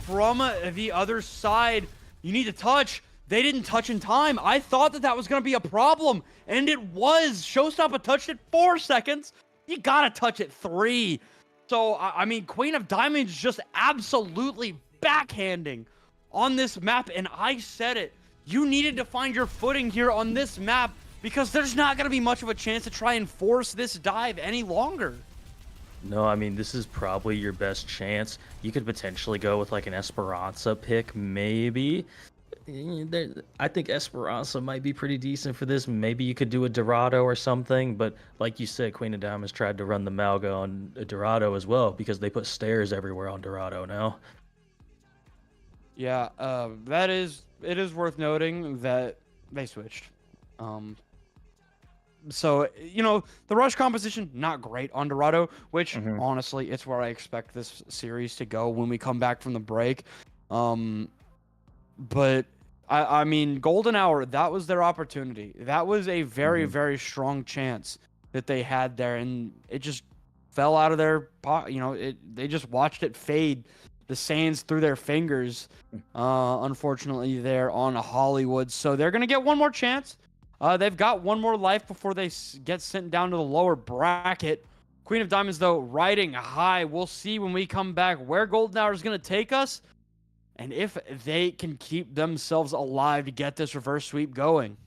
from the other side. You need to touch. They didn't touch in time. I thought that was going to be a problem, and it was. Showstopper touched it 4 seconds. You got to touch it 3. So, I mean, Queen of Diamonds just absolutely backhanding on this map, and I said it. You needed to find your footing here on this map because there's not going to be much of a chance to try and force this dive any longer. No, I mean, this is probably your best chance. You could potentially go with like an Esperanza pick, maybe. I think Esperanza might be pretty decent for this. Maybe you could do a Dorado or something, but like you said, Queen of Diamonds tried to run the Malga on a Dorado as well because they put stairs everywhere on Dorado now. Yeah, it is worth noting that they switched. So, you know, the rush composition, not great on Dorado, which, honestly, it's where I expect this series to go when we come back from the break. But, I mean, Golden Hour, that was their opportunity. That was a very, very strong chance that they had there, and it just fell out of their pot. You know, they just watched it fade, the sands through their fingers, unfortunately, there on Hollywood. So they're going to get one more chance. They've got one more life before they get sent down to the lower bracket. Queen of Diamonds, though, riding high. We'll see when we come back where Golden Hour is going to take us and if they can keep themselves alive to get this reverse sweep going.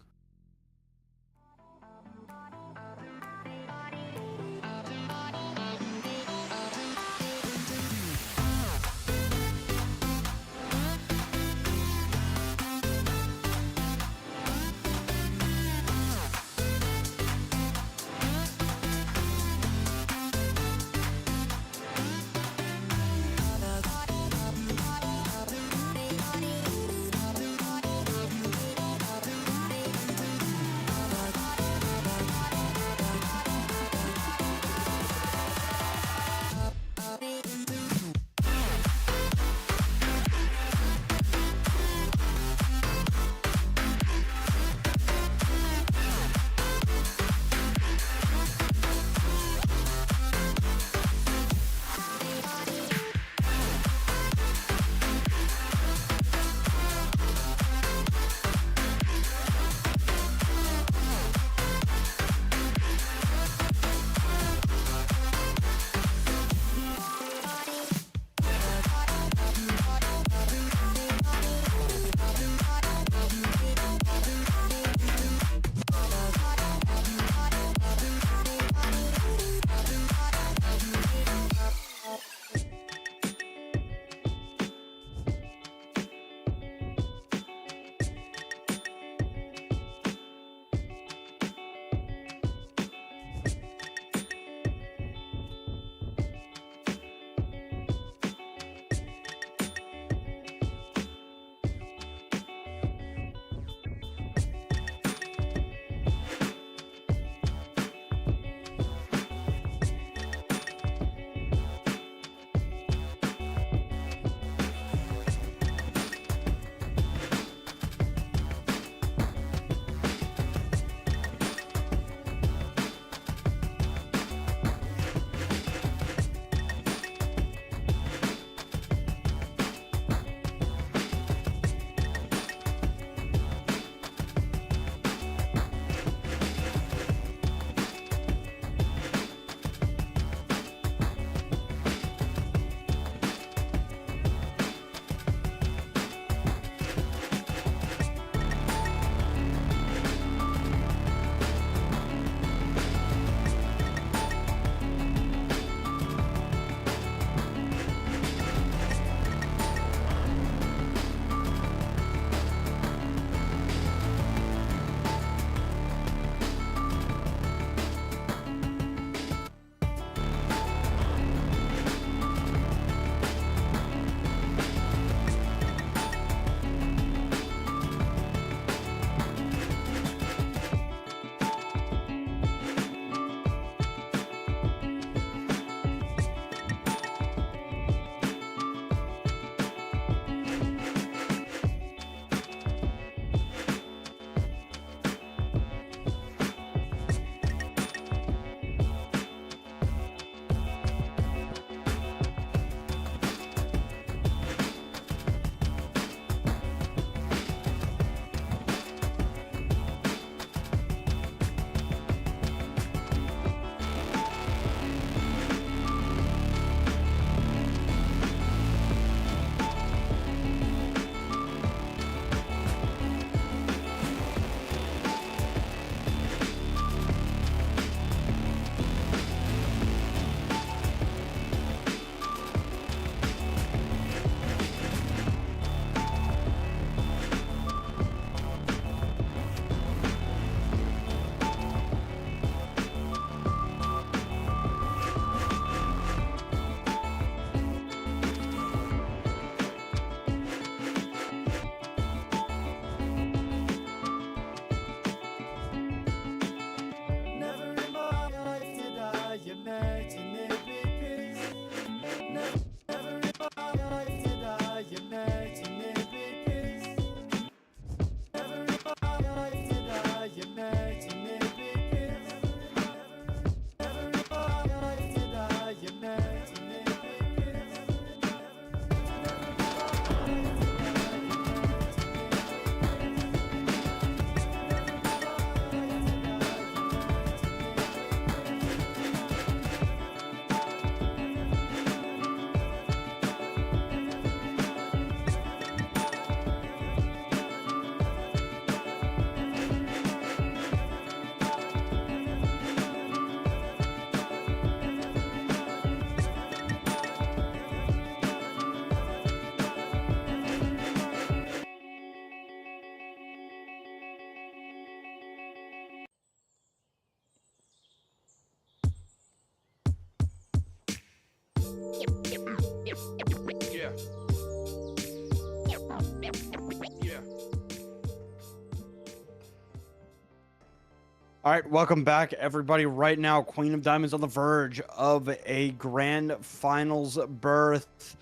All right, welcome back, everybody. Right now, Queen of Diamonds on the verge of a grand finals berth.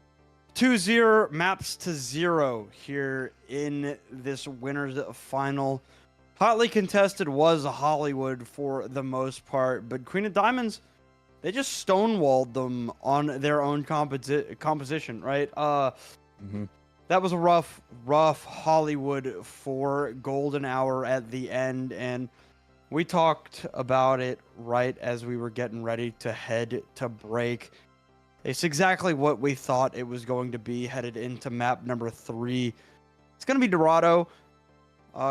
2-0 maps to 0 here in this winners final. Hotly contested was Hollywood for the most part, but Queen of Diamonds, they just stonewalled them on their own composition, right? That was a rough Hollywood for Golden Hour at the end, and we talked about it right as we were getting ready to head to break. It's exactly what we thought it was going to be headed into map number 3. It's going to be Dorado.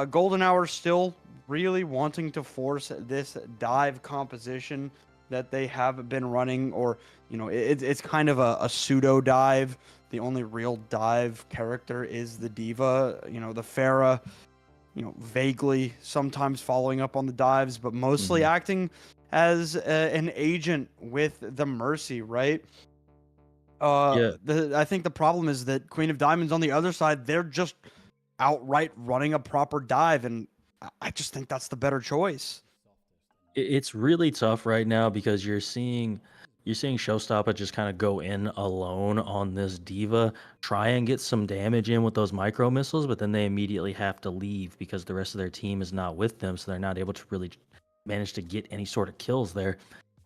Golden Hour still really wanting to force this dive composition that they have been running, or, it's kind of a pseudo dive. The only real dive character is the Diva, the Pharah, vaguely sometimes following up on the dives, but mostly acting as an agent with the Mercy, right? I think the problem is that Queen of Diamonds on the other side, they're just outright running a proper dive, and I just think that's the better choice. It's really tough right now because you're seeing Showstopper just kind of go in alone on this Diva, try and get some damage in with those micro missiles, but then they immediately have to leave because the rest of their team is not with them, so they're not able to really manage to get any sort of kills there.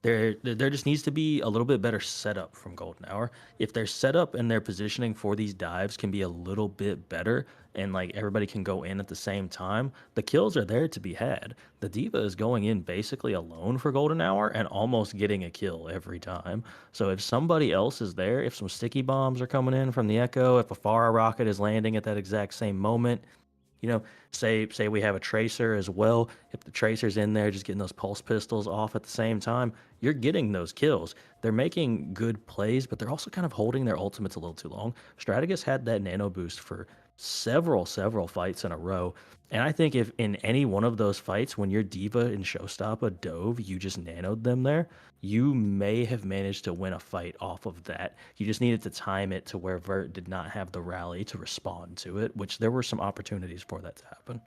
There just needs to be a little bit better setup from Golden Hour. If their setup and their positioning for these dives can be a little bit better and like everybody can go in at the same time, the kills are there to be had. The Diva is going in basically alone for Golden Hour and almost getting a kill every time. So if somebody else is there, if some sticky bombs are coming in from the Echo, if a Pharah rocket is landing at that exact same moment, say we have a tracer as well. If the tracer's in there just getting those pulse pistols off at the same time, you're getting those kills. They're making good plays, but they're also kind of holding their ultimates a little too long. Strategus had that nano boost for several fights in a row. And I think if in any one of those fights, when your Diva and Showstopper dove, you just nanoed them there, you may have managed to win a fight off of that. You just needed to time it to where Vert did not have the rally to respond to it, which there were some opportunities for that to happen.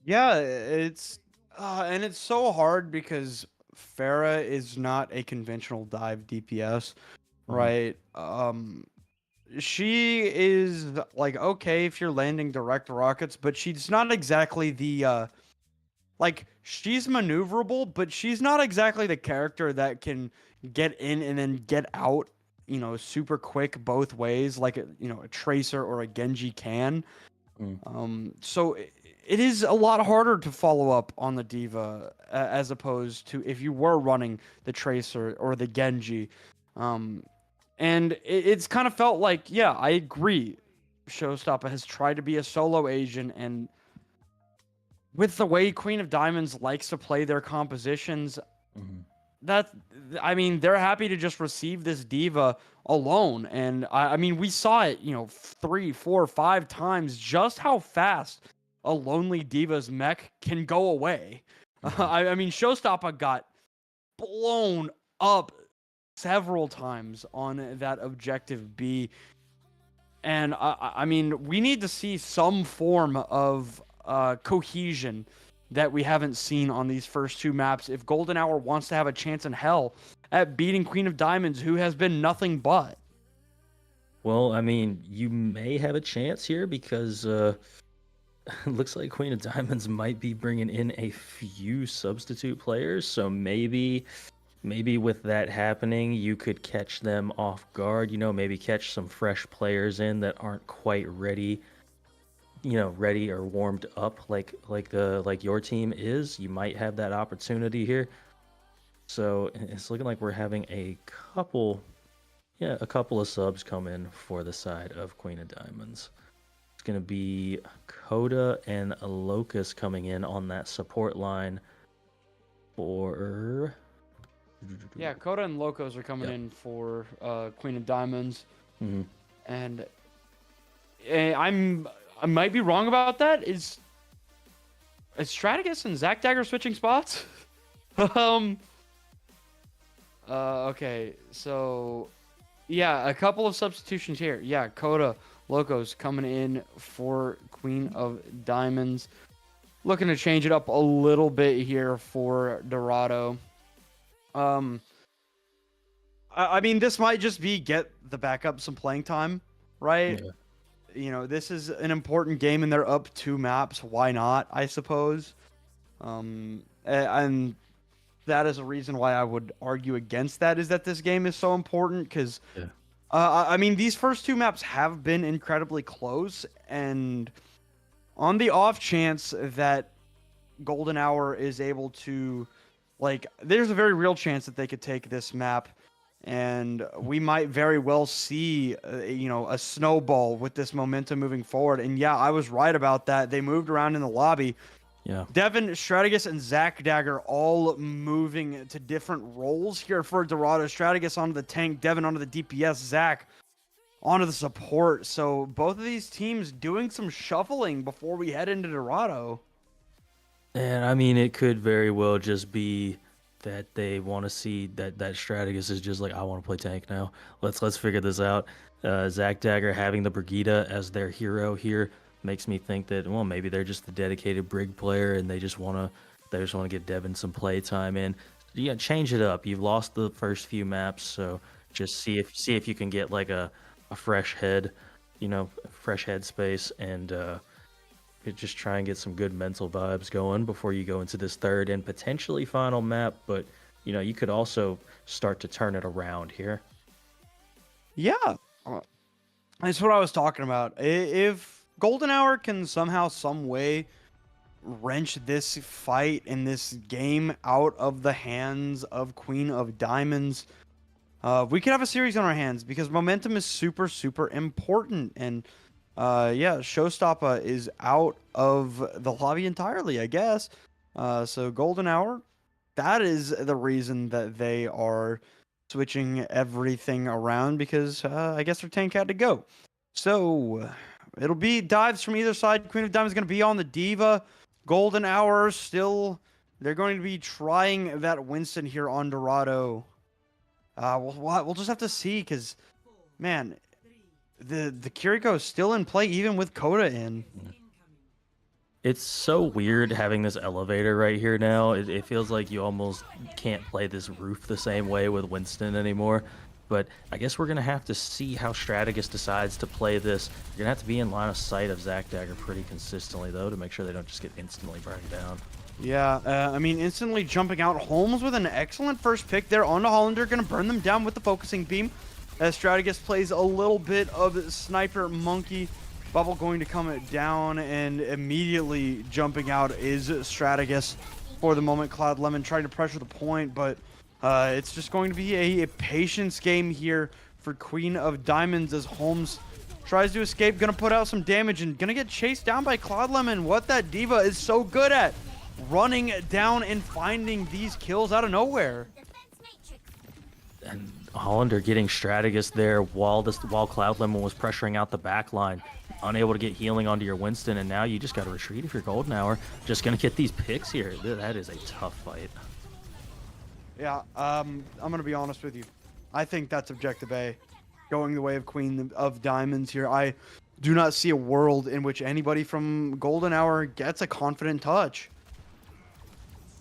Yeah, and it's so hard because Pharah is not a conventional dive DPS, right? She is like okay if you're landing direct rockets, but she's not exactly the like she's maneuverable, but she's not exactly the character that can get in and then get out, super quick both ways like a Tracer or a Genji can. So it is a lot harder to follow up on the Diva as opposed to if you were running the Tracer or the Genji. And it's kind of felt like, yeah, I agree. Showstopper has tried to be a solo agent, and with the way Queen of Diamonds likes to play their compositions, they're happy to just receive this Diva alone. And I mean, we saw it, 3, 4, 5 times, just how fast a lonely Diva's mech can go away. I mean, Showstopper got blown up several times on that objective B. And I mean, we need to see some form of cohesion that we haven't seen on these first 2 maps if Golden Hour wants to have a chance in hell at beating Queen of Diamonds, who has been nothing but. Well, I mean, you may have a chance here because it looks like Queen of Diamonds might be bringing in a few substitute players, so maybe with that happening, you could catch them off guard, maybe catch some fresh players in that aren't quite ready, ready or warmed up like your team is. You might have that opportunity here. So it's looking like we're having a couple of subs come in for the side of Queen of Diamonds. It's going to be Coda and Locust coming in on that support line for... Yeah, Coda and Locos are coming in for Queen of Diamonds. And I might be wrong about that. Is Strategus and Zack Dagger switching spots? Okay, so yeah, a couple of substitutions here. Yeah, Coda, Locos coming in for Queen of Diamonds. looking to change it up a little bit here for Dorado. I mean, this might just be get the backup some playing time, right? Yeah. You know, this is an important game and they're up 2 maps. Why not, I suppose? And that is a reason why I would argue against that, is that this game is so important because, Yeah. I mean, these first 2 maps have been incredibly close, and on the off chance that Golden Hour is able to, like, there's a very real chance that they could take this map, and we might very well see, you know, a snowball with this momentum moving forward. And yeah, I was right about that. They moved around in the lobby. Yeah. Devin, Strategus, and Zach Dagger all moving to different roles here for Dorado. Strategus onto the tank, Devin onto the DPS, Zach onto the support. So both of these teams doing some shuffling before we head into Dorado. And I mean, it could very well just be that they want to see that Strategus is just like, I want to play tank now. Let's figure this out. Zach Dagger having the Brigida as their hero here makes me think that, well, maybe they're just the dedicated Brig player and they just want to get Devin some play time in. Yeah, change it up. You've lost the first few maps, so just see if you can get like a fresh head, you know, fresh head space, and just try and get some good mental vibes going before you go into this third and potentially final map. But you know, you could also start to turn it around here. Yeah, that's what I was talking about. If Golden Hour can somehow, some way wrench this fight in this game out of the hands of Queen of Diamonds, we could have a series on our hands, because momentum is super, super important. And yeah, Showstopper is out of the lobby entirely, I guess. So Golden Hour, that is the reason that they are switching everything around, because I guess their tank had to go. So it'll be dives from either side. Queen of Diamonds is going to be on the Diva. Golden Hour still, they're going to be trying that Winston here on Dorado. We'll just have to see, because, man, the Kiriko is still in play even with Coda in. It's so weird having this elevator right here now. It feels like you almost can't play this roof the same way with Winston anymore. But I guess we're going to have to see how Strategus decides to play this. You're going to have to be in line of sight of Zach Dagger pretty consistently, though, to make sure they don't just get instantly burned down. Yeah, I mean, instantly jumping out. Holmes with an excellent first pick there on the Hollander. Going to burn them down with the focusing beam, as Strategus plays a little bit of Sniper Monkey. Bubble going to come down, and immediately jumping out is Strategus for the moment. Cloud Lemon trying to pressure the point, but it's just going to be a patience game here for Queen of Diamonds, as Holmes tries to escape, gonna put out some damage, and gonna get chased down by Cloud Lemon. What that Diva is so good at, running down and finding these kills out of nowhere. And Hollander getting Strategus there while Cloud Lemon was pressuring out the back line, unable to get healing onto your Winston, and now you just got to retreat if you're Golden Hour. Just gonna get these picks here. That is a tough fight. Yeah, I'm gonna be honest with you. I think that's objective A, going the way of Queen of Diamonds here. I do not see a world in which anybody from Golden Hour gets a confident touch.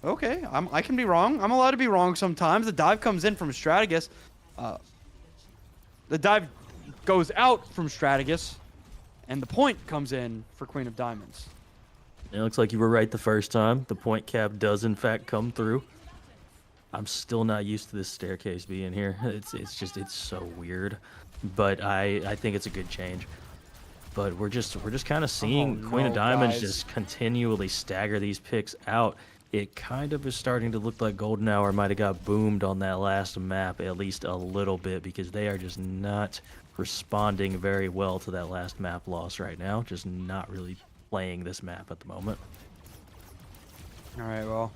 Okay, I can be wrong. I'm allowed to be wrong sometimes. The dive comes in from Strategus. The dive goes out from Strategus, and the point comes in for Queen of Diamonds. It looks like you were right the first time. The point cap does in fact come through. I'm still not used to this staircase being here. It's so weird, but I think it's a good change. But we're just kind of seeing Queen of Diamonds just continually stagger these picks out. It kind of is starting to look like Golden Hour might have got boomed on that last map at least a little bit, because they are just not responding very well to that last map loss right now. Just not really playing this map at the moment. All right, well,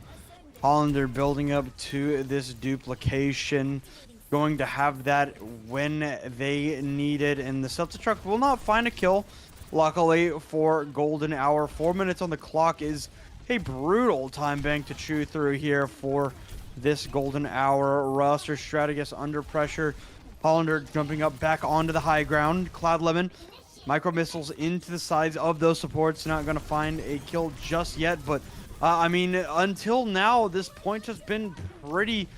Hollander building up to this duplication, going to have that when they need it, and the Celtic truck will not find a kill. Luckily for Golden Hour, 4 minutes on the clock is a brutal time bank to chew through here for this Golden Hour roster. Strategus under pressure. Hollander jumping up back onto the high ground. Cloud Lemon Micro missiles into the sides of those supports. Not going to find a kill just yet, but I mean, until now, this point has been pretty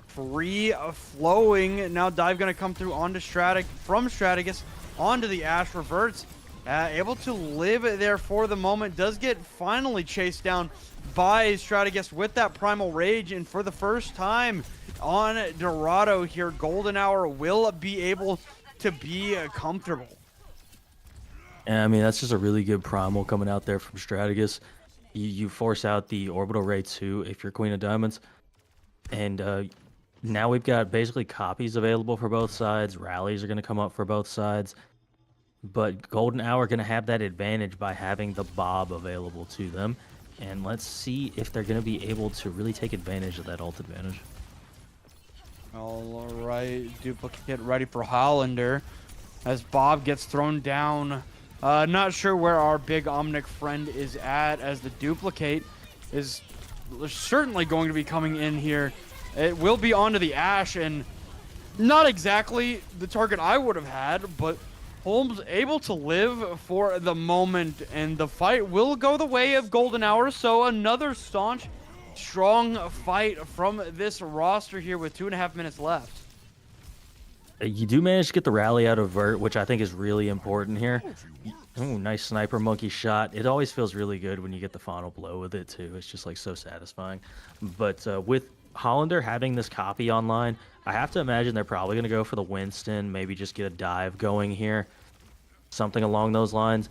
free flowing. Now dive going to come through onto from Strategist onto the Ash, reverts, able to live there for the moment. Does get finally chased down by Strategist with that Primal Rage, and for the first time on Dorado here, Golden Hour will be able to be comfortable. And I mean, that's just a really good primal coming out there from Strategist. You force out the Orbital Ray too if you're Queen of Diamonds. And now we've got basically copies available for both sides. Rallies are going to come up for both sides. But Golden Hour going to have that advantage by having the Bob available to them. And let's see if they're going to be able to really take advantage of that ult advantage. All right, duplicate ready for Hollander as Bob gets thrown down. Not sure where our big Omnic friend is at, as the duplicate is certainly going to be coming in here. It will be onto the Ash, and not exactly the target I would have had, but Holmes able to live for the moment, and the fight will go the way of Golden Hour. So another staunch, strong fight from this roster here with 2.5 minutes left. You do manage to get the rally out of Vert, which I think is really important here. Ooh, nice sniper monkey shot. It always feels really good when you get the final blow with it too. It's just like so satisfying. But with Hollander having this copy online, I have to imagine they're probably going to go for the Winston, maybe just get a dive going here, something along those lines.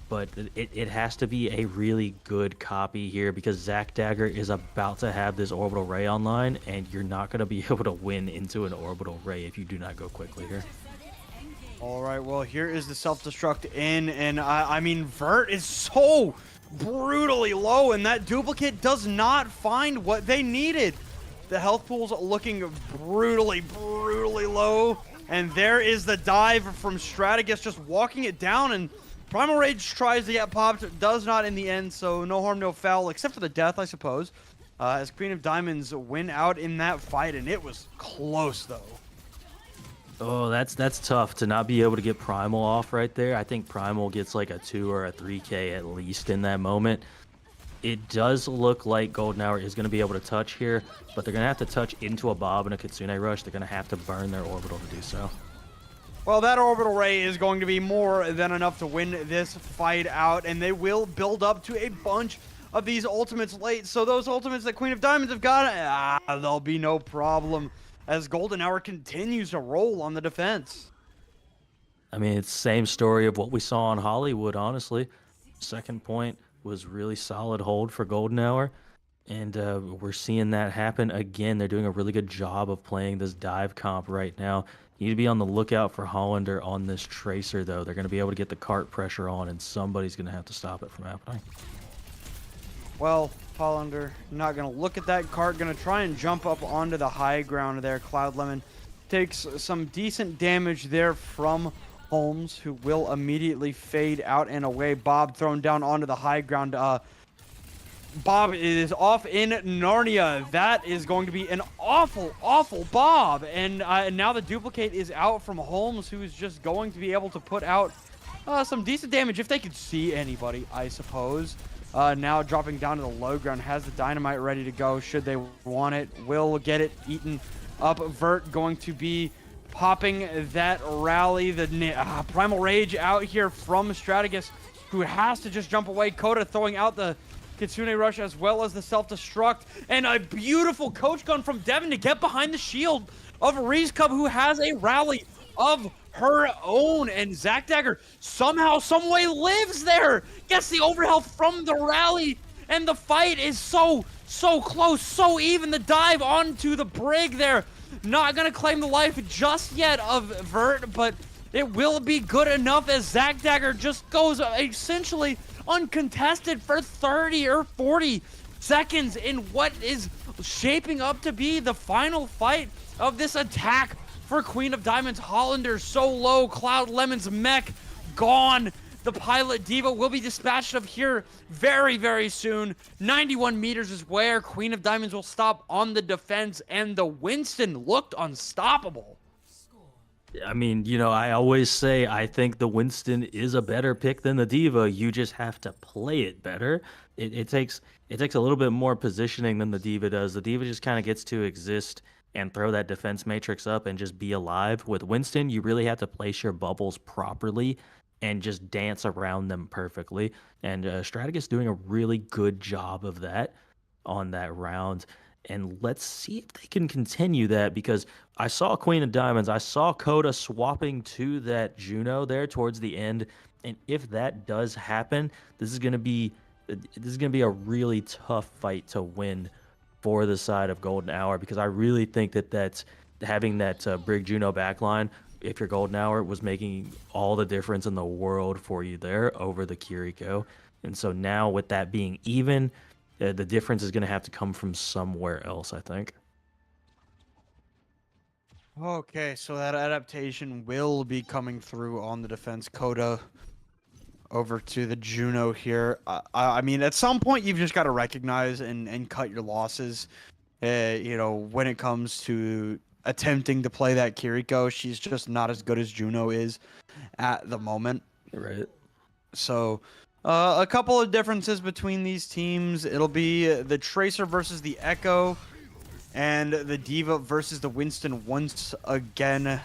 But it has to be a really good copy here, because Zac Dagger is about to have this Orbital Ray online, and you're not going to be able to win into an Orbital Ray if you do not go quickly here. All right, well, here is the self-destruct in, and I mean, Vert is so brutally low, and that duplicate does not find what they needed. The health pool's looking brutally low, and there is the dive from Strategist, just walking it down, and Primal Rage tries to get popped, does not in the end, so no harm, no foul, except for the death, I suppose, as Queen of Diamonds win out in that fight, and it was close, though. Oh, that's tough to not be able to get Primal off right there. I think Primal gets like a 2 or a 3K at least in that moment. It does look like Golden Hour is going to be able to touch here, but they're going to have to touch into a Bob and a Kitsune Rush. They're going to have to burn their Orbital to do so. Well, that Orbital Ray is going to be more than enough to win this fight out, and they will build up to a bunch of these ultimates late. So those ultimates that Queen of Diamonds have got, there'll be no problem as Golden Hour continues to roll on the defense. I mean, it's the same story of what we saw on Hollywood, honestly. Second point was really solid hold for Golden Hour, and we're seeing that happen again. They're doing a really good job of playing this dive comp right now. You need to be on the lookout for Hollander on this Tracer, though. They're going to be able to get the cart pressure on, and somebody's going to have to stop it from happening. Well, Hollander not going to look at that cart, going to try and jump up onto the high ground there. Cloud Lemon takes some decent damage there from Holmes, who will immediately fade out and away. Bob thrown down onto the high ground. Bob is off in Narnia. That is going to be an awful Bob. And now the duplicate is out from Holmes, who is just going to be able to put out some decent damage if they could see anybody, I suppose. Now dropping down to the low ground, has the dynamite ready to go should they want it. Will get it eaten up. Vert going to be popping that rally. The Primal Rage out here from Strategist, who has to just jump away. Coda throwing out the Kitsune Rush as well as the self-destruct, and a beautiful coach gun from Devin to get behind the shield of Reese Cub, who has a rally of her own, and Zac Dagger somehow, someway lives there, gets the overhealth from the rally, and the fight is so close, so even. The dive onto the brig there, not gonna claim the life just yet of Vert, but it will be good enough as Zac Dagger just goes essentially uncontested for 30 or 40 seconds in what is shaping up to be the final fight of this attack for Queen of Diamonds. Hollander so low, Cloud Lemon's mech gone. The pilot Diva will be dispatched of here very soon. 91 meters is where Queen of Diamonds will stop on the defense, and the Winston looked unstoppable. I mean, I always say I think the Winston is a better pick than the Diva. You just have to play it better. It takes a little bit more positioning than the Diva does. The Diva just kind of gets to exist and throw that defense matrix up and just be alive. With Winston, you really have to place your bubbles properly and just dance around them perfectly. And Strategus doing a really good job of that on that round. And let's see if they can continue that because I saw Queen of Diamonds. I saw Coda swapping to that Juno there towards the end. And if that does happen, this is gonna be a really tough fight to win for the side of Golden Hour because I really think that's having that Brig Juno backline. If your Golden Hour was making all the difference in the world for you there over the Kiriko. And so now with that being even, the difference is going to have to come from somewhere else, I think. Okay, so that adaptation will be coming through on the defense. Coda over to the Juno here. I mean, at some point, you've just got to recognize and cut your losses. When it comes to attempting to play that Kiriko, she's just not as good as Juno is at the moment. Right. So, a couple of differences between these teams. It'll be the Tracer versus the Echo, and the Diva versus the Winston once again.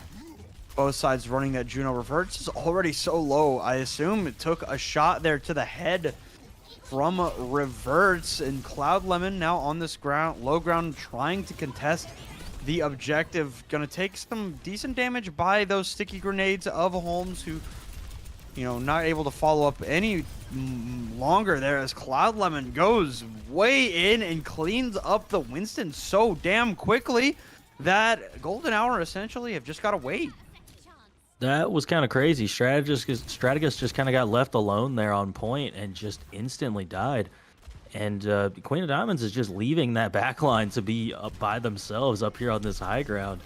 Both sides running that Juno. Reverts is already so low. I assume it took a shot there to the head from Reverts, and Cloud Lemon now on this low ground, trying to contest the objective. Gonna take some decent damage by those sticky grenades of Holmes, who, not able to follow up any longer there as Cloud Lemon goes way in and cleans up the Winston so damn quickly that Golden Hour essentially have just got to wait. That was kind of crazy. Strategus just kind of got left alone there on point and just instantly died. And Queen of Diamonds is just leaving that backline to be up by themselves up here on this high ground,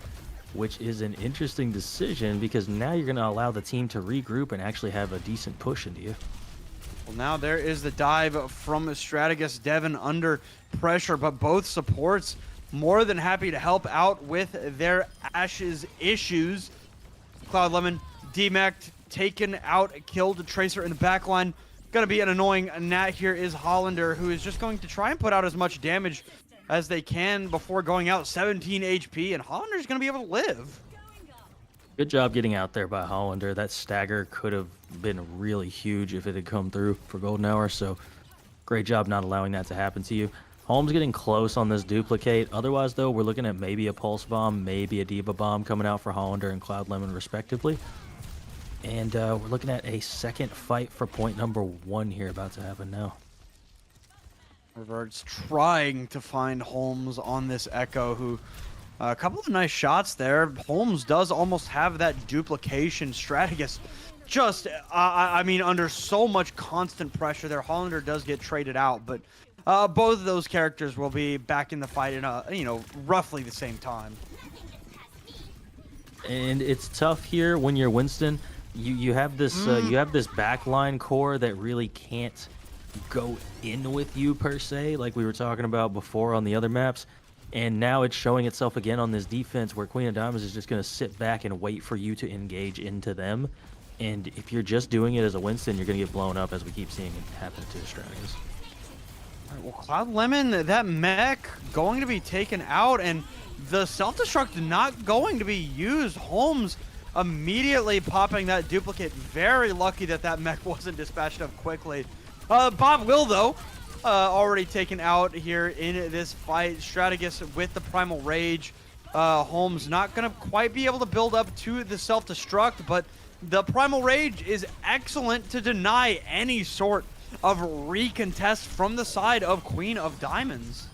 which is an interesting decision because now you're going to allow the team to regroup and actually have a decent push into you. Well, now there is the dive from Strategus. Devin under pressure, but both supports more than happy to help out with their Ashes issues. Cloud Lemon, DMAC'd, taken out, killed Tracer in the backline. Gonna be an annoying Nat here is Hollander, who is just going to try and put out as much damage as they can before going out. 17 HP, and Hollander's gonna be able to live. Good job getting out there by Hollander. That stagger could have been really huge if it had come through for Golden Hour, so great job not allowing that to happen to you. Holmes getting close on this duplicate. Otherwise, though, we're looking at maybe a Pulse Bomb, maybe a Diva Bomb coming out for Hollander and Cloud Lemon, respectively. And we're looking at a second fight for point number 1 here about to happen now. Reverts trying to find Holmes on this Echo, who a couple of nice shots there. Holmes does almost have that duplication. Strategus just, I mean, under so much constant pressure there. Hollander does get traded out, but both of those characters will be back in the fight in roughly the same time. And it's tough here when you're Winston. You have this backline core that really can't go in with you per se, like we were talking about before on the other maps. And now it's showing itself again on this defense where Queen of Diamonds is just going to sit back and wait for you to engage into them. And if you're just doing it as a Winston, you're going to get blown up, as we keep seeing it happen to Strategus. All right, well, Cloud Lemon, that mech going to be taken out, and the self-destruct not going to be used. Holmes immediately popping that duplicate. Very lucky that that mech wasn't dispatched up quickly. Bob will, though, already taken out here in this fight. Strategus with the Primal Rage. Holmes not going to quite be able to build up to the self-destruct, but the Primal Rage is excellent to deny any sort of recontest from the side of Queen of Diamonds.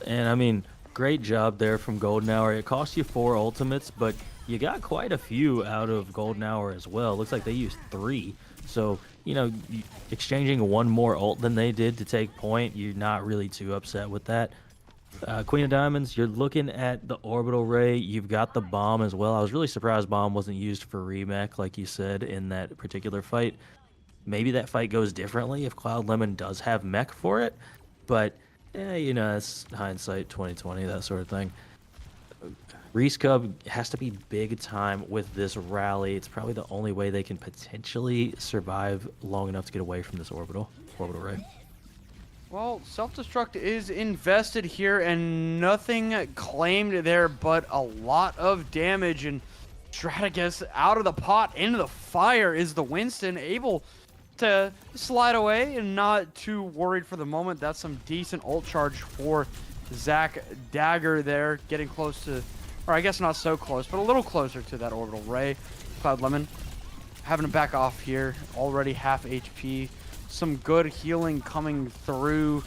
And I mean, great job there from Golden Hour. It cost you 4 ultimates, but you got quite a few out of Golden Hour as well. Looks like they used 3. So, exchanging 1 more ult than they did to take point, you're not really too upset with that. Queen of Diamonds, you're looking at the Orbital Ray. You've got the Bomb as well. I was really surprised Bomb wasn't used for remech, like you said, in that particular fight. Maybe that fight goes differently if Cloud Lemon does have mech for it. But, it's hindsight 2020, that sort of thing. Reese Cub has to be big time with this rally. It's probably the only way they can potentially survive long enough to get away from this orbital ray. Well, self-destruct is invested here, and nothing claimed there but a lot of damage. And Strategist out of the pot into the fire is the Winston, able to slide away and not too worried for the moment. That's some decent ult charge for Zach Dagger there, getting close to, or I guess not so close, but a little closer to that orbital ray. Cloud Lemon having to back off here, already half HP. Some good healing coming through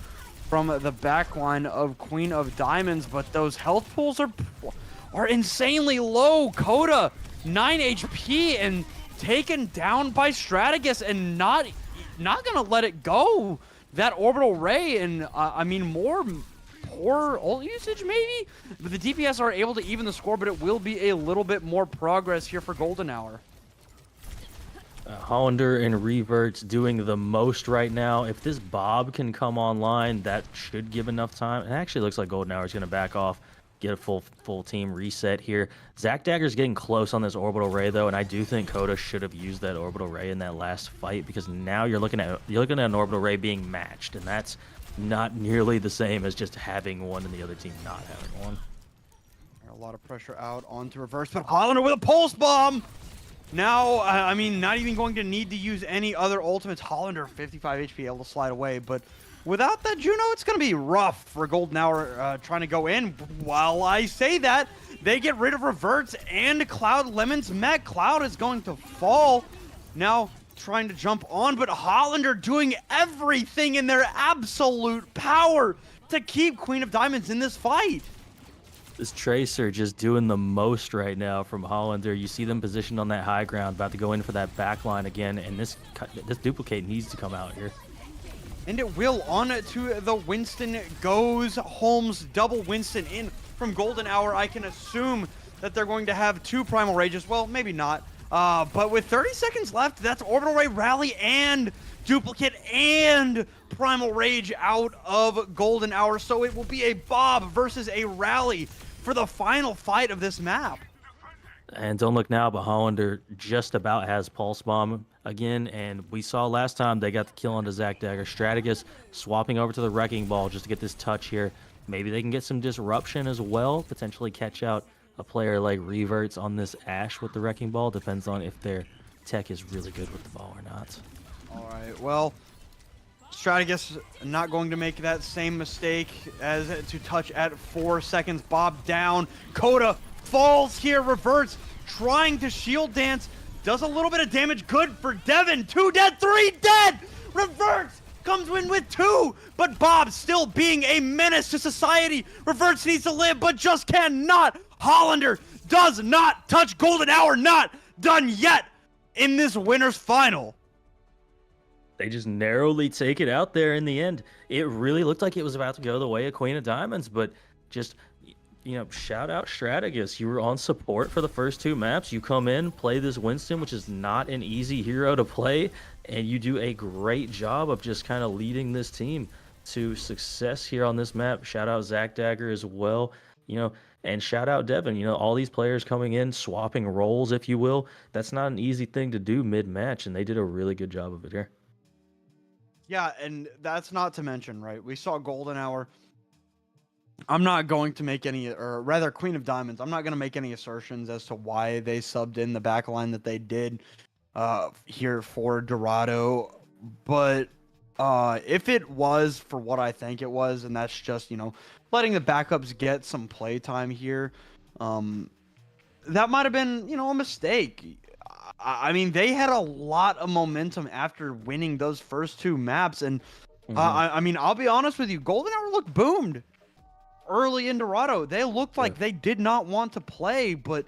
from the backline of Queen of Diamonds, but those health pools are insanely low. Coda 9 HP and taken down by Strategist, and not gonna let it go. That orbital ray, and I mean, more poor ult usage maybe, but the DPS are able to even the score, but it will be a little bit more progress here for Golden Hour. Hollander and Reverts doing the most right now. If this Bob can come online, that should give enough time. It actually looks like Golden Hour is going to back off, get a full team reset here. Zach Dagger's getting close on this orbital ray though, and I do think Coda should have used that orbital ray in that last fight, because now you're looking at an orbital ray being matched, and that's not nearly the same as just having one and the other team not having one. A lot of pressure out onto Reverse, but Hollander with a pulse bomb. Now, I mean, not even going to need to use any other ultimates. Hollander, 55 HP, able to slide away. But without that Juno, it's going to be rough for Golden Hour trying to go in. While I say that, they get rid of Reverts and Cloud Lemon's mech. Cloud is going to fall. Now, trying to jump on, but Hollander doing everything in their absolute power to keep Queen of Diamonds in this fight. This Tracer just doing the most right now from Hollander. You see them positioned on that high ground, about to go in for that back line again, and this duplicate needs to come out here. And it will. On to the Winston goes. Holmes double Winston in from Golden Hour. I can assume that they're going to have 2 Primal Rages. Well, maybe not. But with 30 seconds left, that's Orbital Ray, Rally, and Duplicate, and Primal Rage out of Golden Hour. So it will be a Bob versus a Rally for the final fight of this map. And don't look now, but Hollander just about has Pulse Bomb again, and we saw last time they got the kill onto Zach Dagger. Strategist swapping over to the Wrecking Ball just to get this touch here. Maybe they can get some disruption as well, potentially catch out a player like Reverts on this Ashe with the Wrecking Ball. Depends on if their tech is really good with the ball or not. All right, well, Strategist not going to make that same mistake as to touch at 4 seconds. Bob down. Coda falls here. Reverts, trying to shield dance. Does a little bit of damage. Good for Devin. 2 dead, 3 dead. Reverts comes in with 2, but Bob still being a menace to society. Reverts needs to live, but just cannot. Hollander does not touch Golden Hour. Not done yet in this winner's final. They just narrowly take it out there in the end. It really looked like it was about to go the way of Queen of Diamonds, but just, you know, shout out Strategist. You were on support for the first 2 maps. You come in, play this Winston, which is not an easy hero to play, and you do a great job of just kind of leading this team to success here on this map. Shout out Zach Dagger as well, you know, and shout out Devin. You know, all these players coming in, swapping roles, if you will. That's not an easy thing to do mid-match, and they did a really good job of it here. Yeah, and that's not to mention, right? We saw Golden Hour. I'm not going to make any, or rather Queen of Diamonds, I'm not going to make any assertions as to why they subbed in the backline that they did here for Dorado. But if it was for what I think it was, and that's just, you know, letting the backups get some play time here, that might have been, you know, a mistake. I mean, they had a lot of momentum after winning those first 2 maps, and I mean, I'll be honest with you, Golden Hour looked boomed early in Dorado. They looked like they did not want to play, but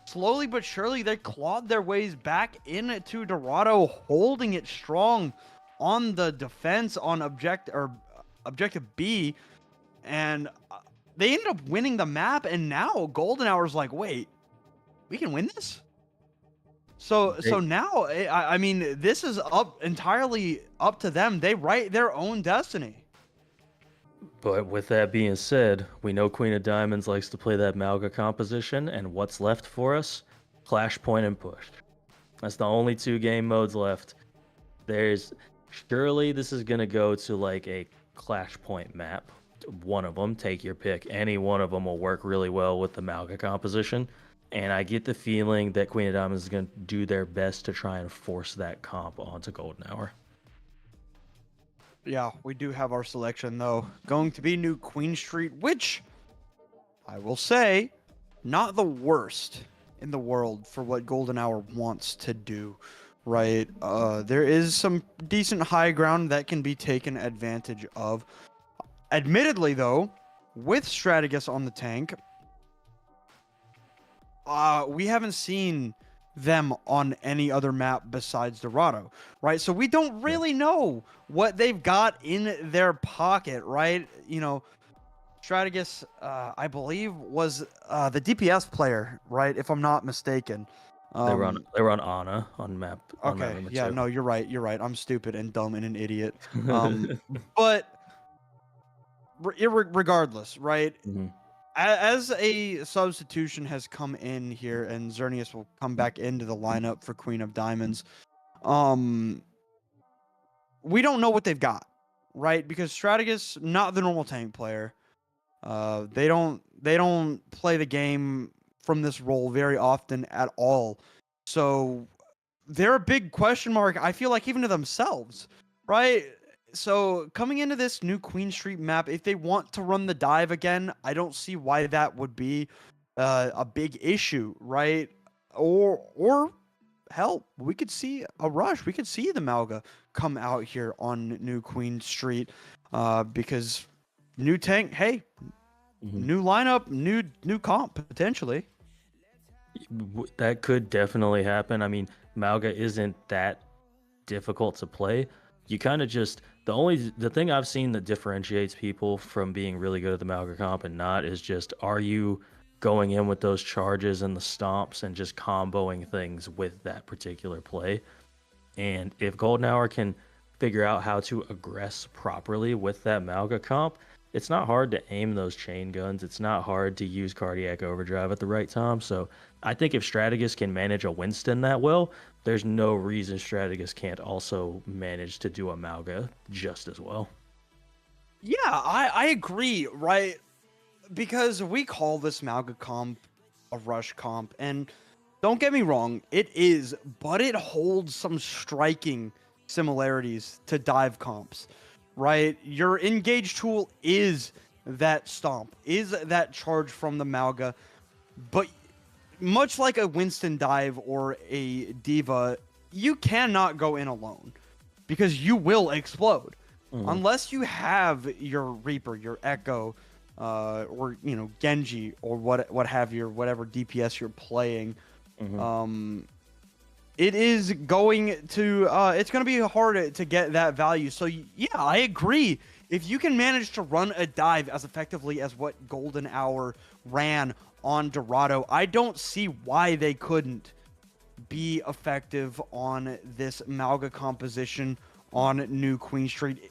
slowly but surely they clawed their ways back into Dorado, holding it strong on the defense on objective B, and they ended up winning the map. And now Golden Hour's like, wait, we can win this. So now, I mean, this is entirely up to them. They write their own destiny. But with that being said, we know Queen of Diamonds likes to play that Malga composition, and what's left for us? Clash Point and Push. That's the only 2 game modes left. There's surely this is gonna go to like a Clash Point map. One of them, take your pick. Any one of them will work really well with the Malga composition. And I get the feeling that Queen of Diamonds is gonna do their best to try and force that comp onto Golden Hour. Yeah, we do have our selection though. Going to be new Queen Street, which I will say, not the worst in the world for what Golden Hour wants to do, right? There is some decent high ground that can be taken advantage of. Admittedly though, with Strategus on the tank, we haven't seen them on any other map besides Dorado, right? So we don't really know what they've got in their pocket, right? You know, Strategus, I believe, was the DPS player, right? If I'm not mistaken. They run Ana on map. On map Okay, number yeah, 2. no, you're right. You're right. I'm stupid and dumb and an idiot. But regardless, right? Mhm. As a substitution has come in here, and Xerneas will come back into the lineup for Queen of Diamonds, we don't know what they've got, right? Because Strategus, not the normal tank player. They don't play the game from this role very often at all. So they're a big question mark, I feel like, even to themselves, right? So coming into this new Queen Street map, if they want to run the dive again, I don't see why that would be a big issue, right? Or hell, we could see a rush. We could see the Malga come out here on new Queen Street, because new tank, hey, new lineup, new comp potentially. That could definitely happen. I mean, Malga isn't that difficult to play. You kind of just the thing I've seen that differentiates people from being really good at the Malga comp and not is just, are you going in with those charges and the stomps and just comboing things with that particular play? And if Golden Hour can figure out how to aggress properly with that Malga comp, it's not hard to aim those chain guns. It's not hard to use cardiac overdrive at the right time. So I think if Strategus can manage a Winston that well, there's no reason Strategus can't also manage to do a Malga just as well. Yeah, I agree, right? Because we call this Malga comp a rush comp, and don't get me wrong, it is, but it holds some striking similarities to dive comps, right? Your engage tool is that stomp, is that charge from the Malga, but much like a Winston dive or a Diva, you cannot go in alone because you will explode. Unless you have your Reaper, your Echo, or Genji or what have you, whatever DPS you're playing. It is going to it's going to be hard to get that value. So yeah, I agree. If you can manage to run a dive as effectively as what Golden Hour ran on Dorado, I don't see why they couldn't be effective on this Malga composition on New Queen Street.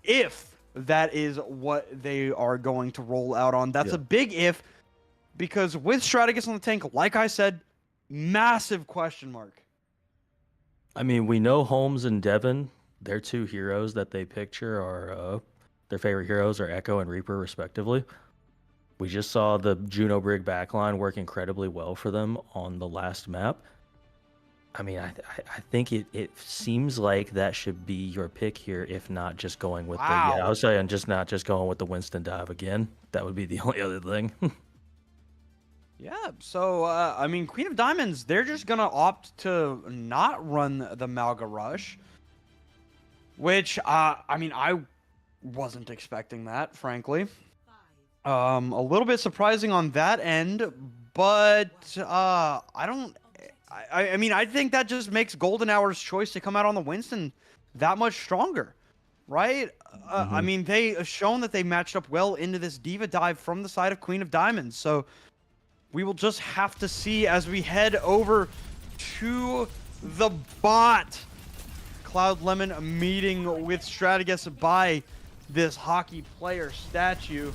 If that is what they are going to roll out on. That's a big if, because with Strategus on the tank, like I said, massive question mark. I mean, we know Holmes and Devin, their 2 heroes that they picture are their favorite heroes are Echo and Reaper, respectively. We just saw the Juno Brig backline work incredibly well for them on the last map. I mean, I think it seems like that should be your pick here, if not just going with I was saying not just going with the Winston dive again. That would be the only other thing. Yeah, so, I mean, Queen of Diamonds, they're just going to opt to not run the Malga Rush, which, I mean, I wasn't expecting that, frankly. A little bit surprising on that end, but I mean, I think that just makes Golden Hour's choice to come out on the Winston that much stronger, right? I mean, they have shown that they matched up well into this Diva dive from the side of Queen of Diamonds, so we will just have to see as we head over to the bot. Cloud Lemon meeting with Strategus by this hockey player statue.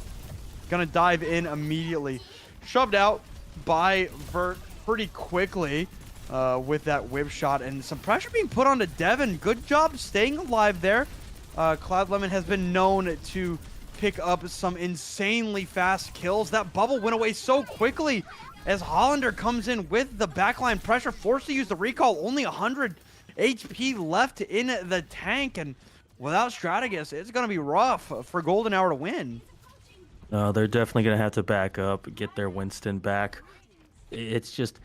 Gonna dive in immediately. Shoved out by Vert pretty quickly with that whip shot, and some pressure being put onto Devin. Good job staying alive there. Cloud Lemon has been known to pick up some insanely fast kills. That bubble went away so quickly as Hollander comes in with the backline pressure, forced to use the recall. Only 100 HP left in the tank, and without Strategus, it's going to be rough for Golden Hour to win. No, they're definitely going to have to back up, get their Winston back. It's just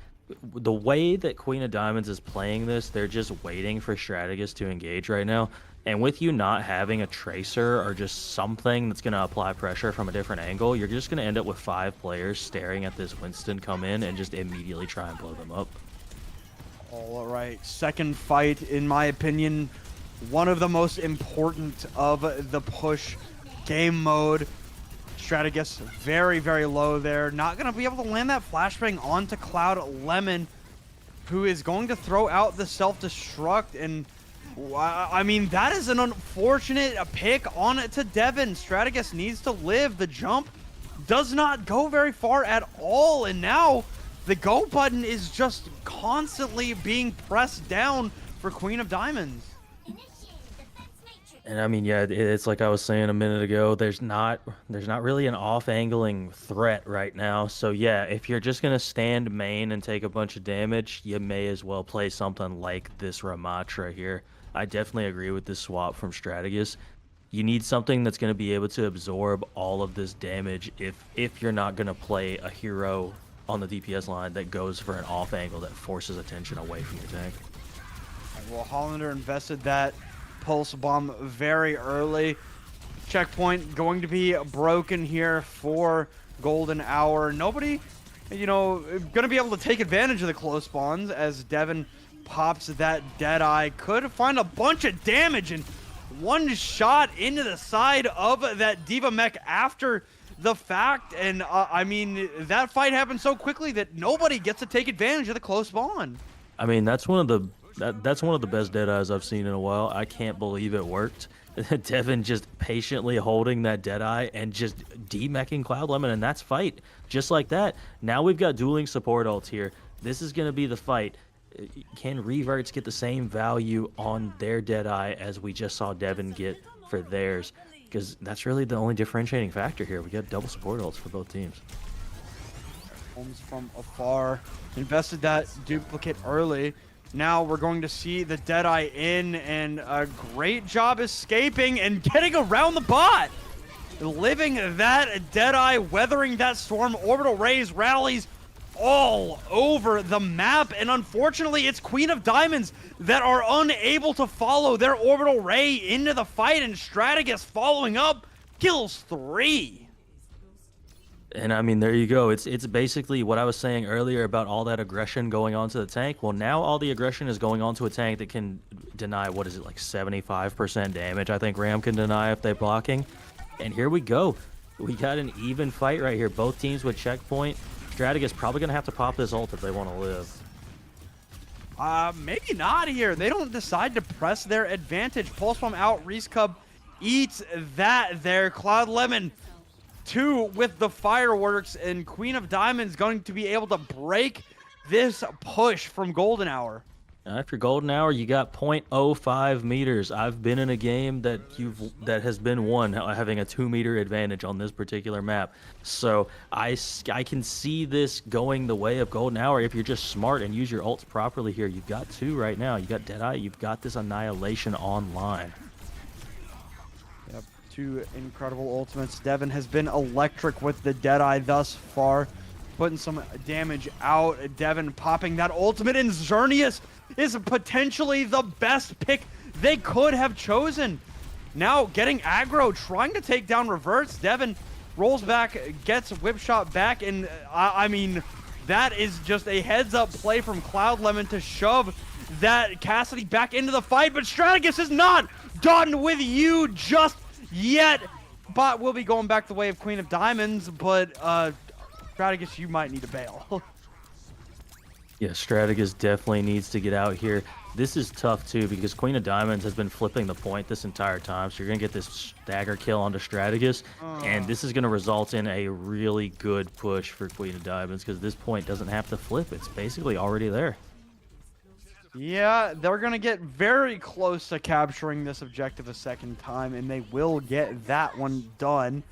the way that Queen of Diamonds is playing this, they're just waiting for Strategus to engage right now. And with you not having a tracer or just something that's going to apply pressure from a different angle, you're just going to end up with 5 players staring at this Winston come in and just immediately try and blow them up. All right, second fight, in my opinion, one of the most important of the push game mode. Strategus very, very low there. Not going to be able to land that flashbang onto Cloud Lemon, who is going to throw out the self-destruct. And I mean, that is an unfortunate pick on to Devin. Strategus needs to live. The jump does not go very far at all. And now the go button is just constantly being pressed down for Queen of Diamonds. And I mean, yeah, it's like I was saying a minute ago, there's not really an off-angling threat right now. So yeah, if you're just gonna stand main and take a bunch of damage, you may as well play something like this Ramatra here. I definitely agree with this swap from Strategus. You need something that's gonna be able to absorb all of this damage if you're not gonna play a hero on the DPS line that goes for an off angle that forces attention away from your tank. Well, Hollander invested that pulse bomb very early. Checkpoint going to be broken here for Golden Hour. Nobody, you know, going to be able to take advantage of the close spawns as Devin pops that Deadeye. Could find a bunch of damage and one shot into the side of that D.Va mech after the fact. And I mean, that fight happened so quickly that nobody gets to take advantage of the close spawn. I mean, that's one of the best Deadeyes I've seen in a while. I can't believe it worked. Devin just patiently holding that Deadeye and just demeching Cloud Lemon, and that's fight. Just like that. Now we've got dueling support ults here. This is going to be the fight. Can Reverts get the same value on their Deadeye as we just saw Devin get for theirs? Because that's really the only differentiating factor here. We got double support ults for both teams. Holmes from afar. Invested that duplicate early. Now we're going to see the Deadeye in, and a great job escaping and getting around the bot. Living that Deadeye, weathering that storm. Orbital Rays rallies all over the map, and unfortunately it's Queen of Diamonds that are unable to follow their Orbital Ray into the fight, and Strategus following up, kills 3. And I mean, there you go. It's basically what I was saying earlier about all that aggression going onto the tank. Well, now all the aggression is going onto a tank that can deny, what is it, like 75% damage, I think Ram can deny if they're blocking. And here we go. We got an even fight right here. Both teams with checkpoint. Strategus probably going to have to pop this ult if they want to live. Maybe not here. They don't decide to press their advantage. Pulse Bomb out. Reese Cub eats that there. Cloud Lemon 2 with the fireworks, and Queen of Diamonds going to be able to break this push from Golden Hour. After Golden Hour, you got 0.05 meters. I've been in a game that has been won having a 2-meter advantage on this particular map. So I can see this going the way of Golden Hour if you're just smart and use your ults properly here. You've got 2 right now. You got Deadeye. You've got this Annihilation online. Yep, 2 incredible ultimates. Devin has been electric with the Deadeye thus far, putting some damage out. Devin popping that ultimate, and Xerneas is potentially the best pick they could have chosen. Now getting aggro, trying to take down reverts. Devin rolls back, gets whip shot back, and I mean, that is just a heads-up play from Cloud Lemon to shove that Cassidy back into the fight, but Strategus is not done with you just yet. Bot will be going back the way of Queen of Diamonds, but Strategus, you might need to bail. Yeah, Strategus definitely needs to get out here. This is tough too because Queen of Diamonds has been flipping the point this entire time. So you're going to get this stagger kill onto Strategus. And this is going to result in a really good push for Queen of Diamonds because this point doesn't have to flip. It's basically already there. Yeah, they're going to get very close to capturing this objective a second time, and they will get that one done.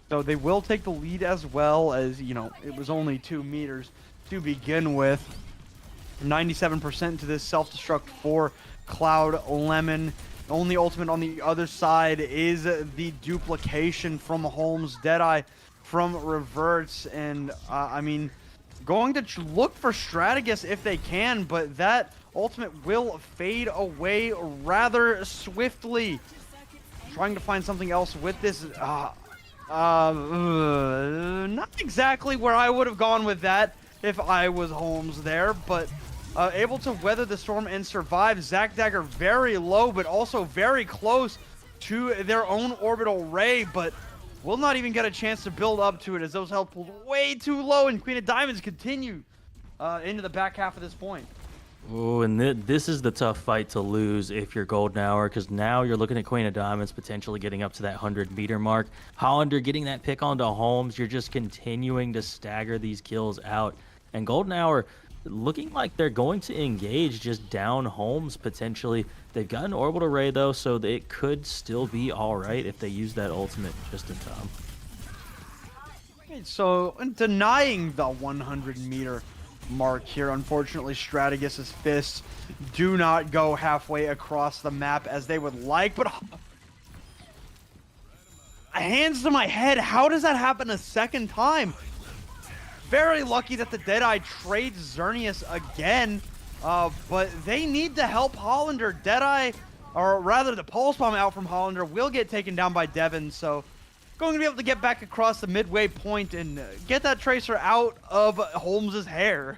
So they will take the lead as well as, you know, it was only 2 meters to begin with. 97% to this self-destruct for Cloud Lemon. Only ultimate on the other side is the duplication from Holmes. Deadeye from Reverts. And, I mean, going to look for Strategus if they can, but that ultimate will fade away rather swiftly. Trying to find something else with this. Not exactly where I would have gone with that if I was Holmes there, but able to weather the storm and survive. Zac Dagger very low, but also very close to their own orbital ray, but will not even get a chance to build up to it as those health pulled way too low, and Queen of Diamonds continue into the back half of this point. Oh, and this is the tough fight to lose if you're Golden Hour, because now you're looking at Queen of Diamonds potentially getting up to that 100-meter mark. Hollander getting that pick onto Holmes. You're just continuing to stagger these kills out. And Golden Hour looking like they're going to engage just down Holmes potentially. They've got an orbital ray though, so it could still be all right if they use that ultimate just in time. So denying the 100-meter mark here, unfortunately, Strategus's fists do not go halfway across the map as they would like, but hands to my head, how does that happen a second time? Very lucky that the Deadeye trades Xerneas again, but they need to help Hollander. Deadeye, or rather the Pulse Bomb out from Hollander, will get taken down by Devin, so going to be able to get back across the midway point and get that Tracer out of Holmes's hair.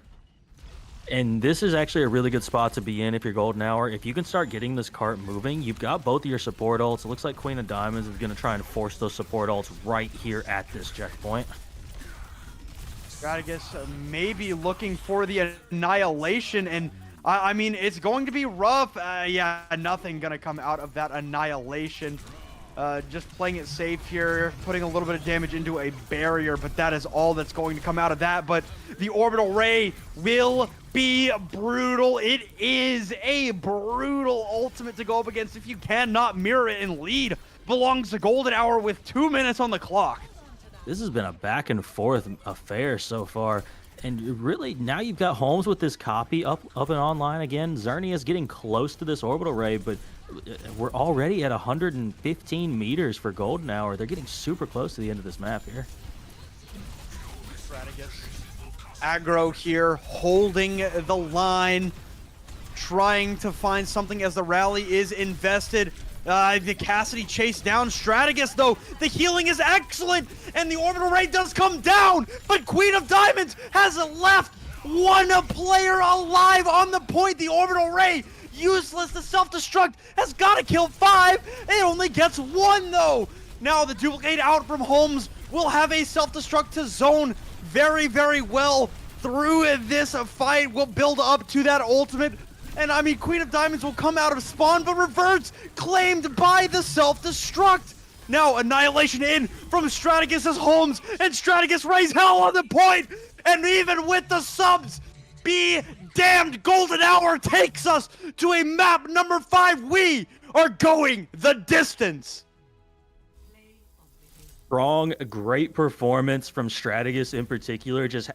And this is actually a really good spot to be in if you're Golden Hour. If you can start getting this cart moving, you've got both of your support ults. It looks like Queen of Diamonds is going to try and force those support ults right here at this checkpoint. Strategus maybe looking for the Annihilation, and I mean, it's going to be rough. Yeah, nothing going to come out of that Annihilation. Just playing it safe here, putting a little bit of damage into a barrier, but that is all that's going to come out of that. But the orbital ray will be brutal. It is a brutal ultimate to go up against if you cannot mirror it and lead. Belongs to Golden Hour with 2 minutes on the clock. This has been a back and forth affair so far. And really, now you've got Holmes with this copy up and online again. Xerneas getting close to this orbital ray, but we're already at 115 meters for Golden Hour. They're getting super close to the end of this map here. Strategus aggro here, holding the line, trying to find something as the rally is invested. The Cassidy chase down Strategus, though. The healing is excellent, and the orbital ray does come down, but Queen of Diamonds has left one player alive on the point. The orbital ray, useless. The self-destruct has got to kill 5. It only gets 1, though. Now the duplicate out from Holmes will have a self-destruct to zone very, very well through this fight. Will build up to that ultimate. And I mean, Queen of Diamonds will come out of spawn, but reverts, claimed by the self-destruct. Now, Annihilation in from Strategus as Holmes, and Strategus raise hell on the point. And even with the subs, be damned, Golden Hour takes us to a map number 5. We are going the distance. Strong, great performance from Strategus in particular, just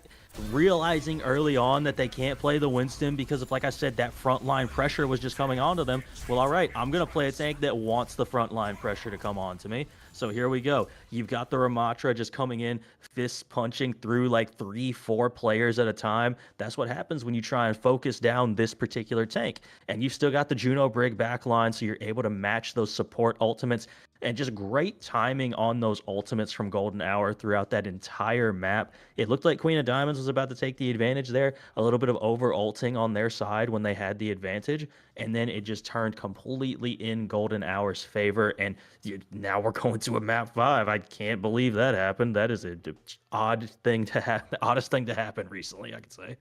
realizing early on that they can't play the Winston because of, like I said, that frontline pressure was just coming onto them. Well, all right, I'm going to play a tank that wants the frontline pressure to come on to me. So here we go. You've got the Ramatra just coming in, fists punching through like 3-4 players at a time. That's what happens when you try and focus down this particular tank. And you've still got the Juno Brig backline, so you're able to match those support ultimates. And just great timing on those ultimates from Golden Hour throughout that entire map. It looked like Queen of Diamonds was about to take the advantage there. A little bit of over-ulting on their side when they had the advantage. And then it just turned completely in Golden Hour's favor. And now we're going to a map 5. I can't believe that happened. That is an odd thing to happen. The oddest thing to happen recently, I could say.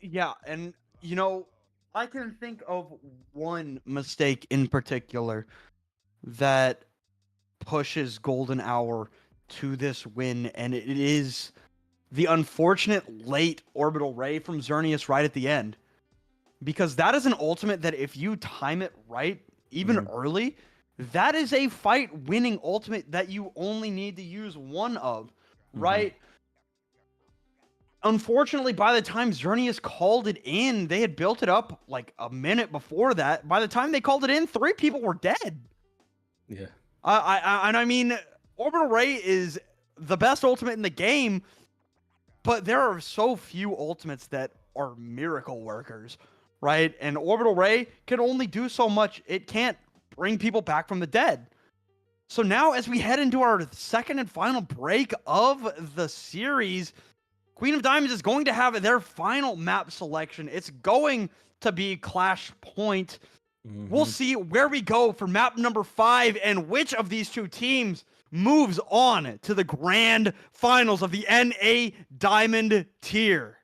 Yeah, and you know, I can think of one mistake in particular that pushes Golden Hour to this win, and it is the unfortunate late orbital ray from Xerneas right at the end. Because that is an ultimate that if you time it right, even early, that is a fight winning ultimate that you only need to use one of, right? Unfortunately, by the time Xerneas called it in, they had built it up like a minute before that. By the time they called it in, 3 people were dead. Yeah. And I mean, Orbital Ray is the best ultimate in the game, but there are so few ultimates that are miracle workers, right? And Orbital Ray can only do so much. It can't bring people back from the dead. So now, as we head into our second and final break of the series, Queen of Diamonds is going to have their final map selection. It's going to be Clash Point. We'll see where we go for map number 5 and which of these two teams moves on to the grand finals of the NA Diamond tier.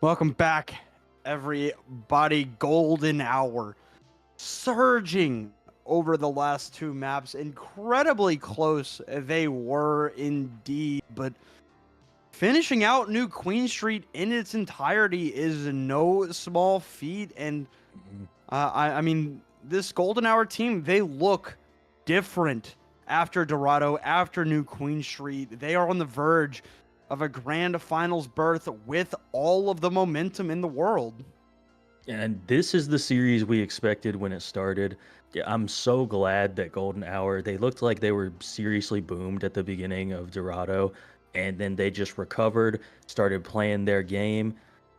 Welcome back, everybody. Golden Hour surging over the last two maps. Incredibly close they were indeed, but finishing out New Queen Street in its entirety is no small feat. And I mean, this Golden Hour team, they look different after Dorado, after New Queen Street. They are on the verge of a grand finals berth with all of the momentum in the world. And this is the series we expected when it started. Yeah, I'm so glad that Golden Hour, they looked like they were seriously boomed at the beginning of Dorado, and then they just recovered, started playing their game,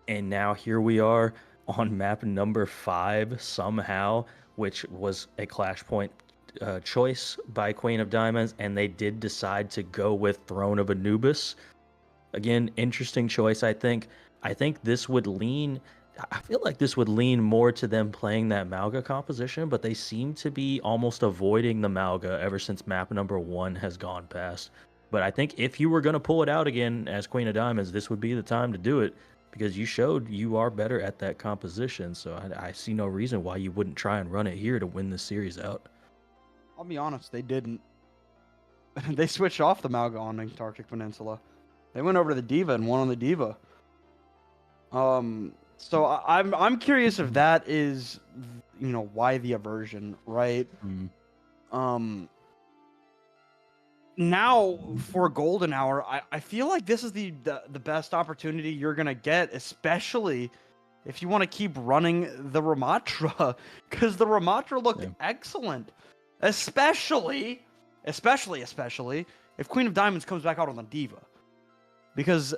and now here we are on map number 5 somehow, which was a Clash Point choice by Queen of Diamonds, and they did decide to go with Throne of Anubis. Again, interesting choice, I think. I think this would lean... I feel like this would lean more to them playing that Malga composition, but they seem to be almost avoiding the Malga ever since map number 1 has gone past. But I think if you were going to pull it out again as Queen of Diamonds, this would be the time to do it, because you showed you are better at that composition. So I see no reason why you wouldn't try and run it here to win this series out. I'll be honest, they didn't. They switched off the Malga on Antarctic Peninsula. They went over to the D.Va and won on the D.Va. So I'm curious if that is, you know, why the aversion, right? Now for Golden Hour, I feel like this is the best opportunity you're gonna get, especially if you want to keep running the Ramatra, because the Ramatra looked excellent, especially if Queen of Diamonds comes back out on the D.Va. Because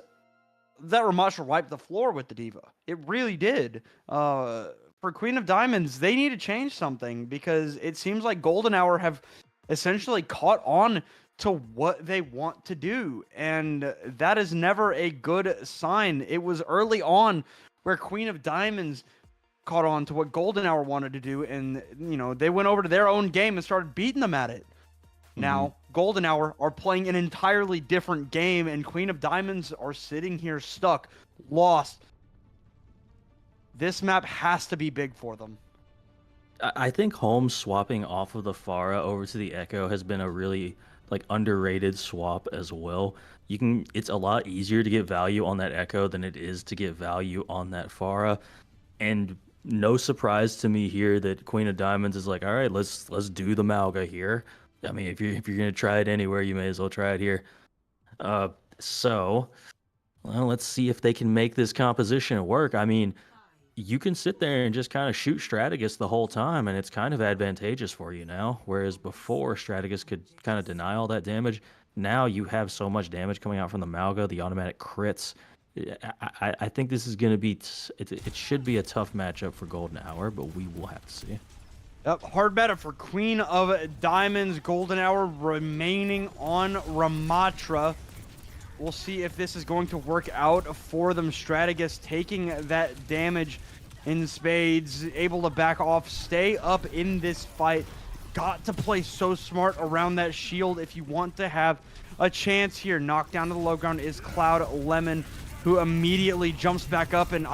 that Ramatra wiped the floor with the D.Va. It really did. For Queen of Diamonds, they need to change something, because it seems like Golden Hour have essentially caught on to what they want to do. And that is never a good sign. It was early on where Queen of Diamonds caught on to what Golden Hour wanted to do. And, you know, they went over to their own game and started beating them at it. Now, Golden Hour are playing an entirely different game, and Queen of Diamonds are sitting here stuck, lost. This map has to be big for them. I think Holmes swapping off of the Pharah over to the Echo has been a really underrated swap as well. It's a lot easier to get value on that Echo than it is to get value on that Pharah. And no surprise to me here that Queen of Diamonds is like, all right, let's do the Malga here. I mean, if you're gonna try it anywhere, you may as well try it here. So, well, let's see if they can make this composition work. I mean, you can sit there and just kind of shoot Strategist the whole time, and it's kind of advantageous for you now. Whereas before, Strategist could kind of deny all that damage. Now you have so much damage coming out from the Malga, the automatic crits. I think this is gonna be. It should be a tough matchup for Golden Hour, but we will have to see. Yep, hard meta for Queen of Diamonds. Golden Hour remaining on Ramatra. We'll see if this is going to work out for them. Strategist taking that damage in spades, able to back off, stay up in this fight. Got to play so smart around that shield if you want to have a chance here. Knocked down to the low ground is Cloud Lemon, who immediately jumps back up, and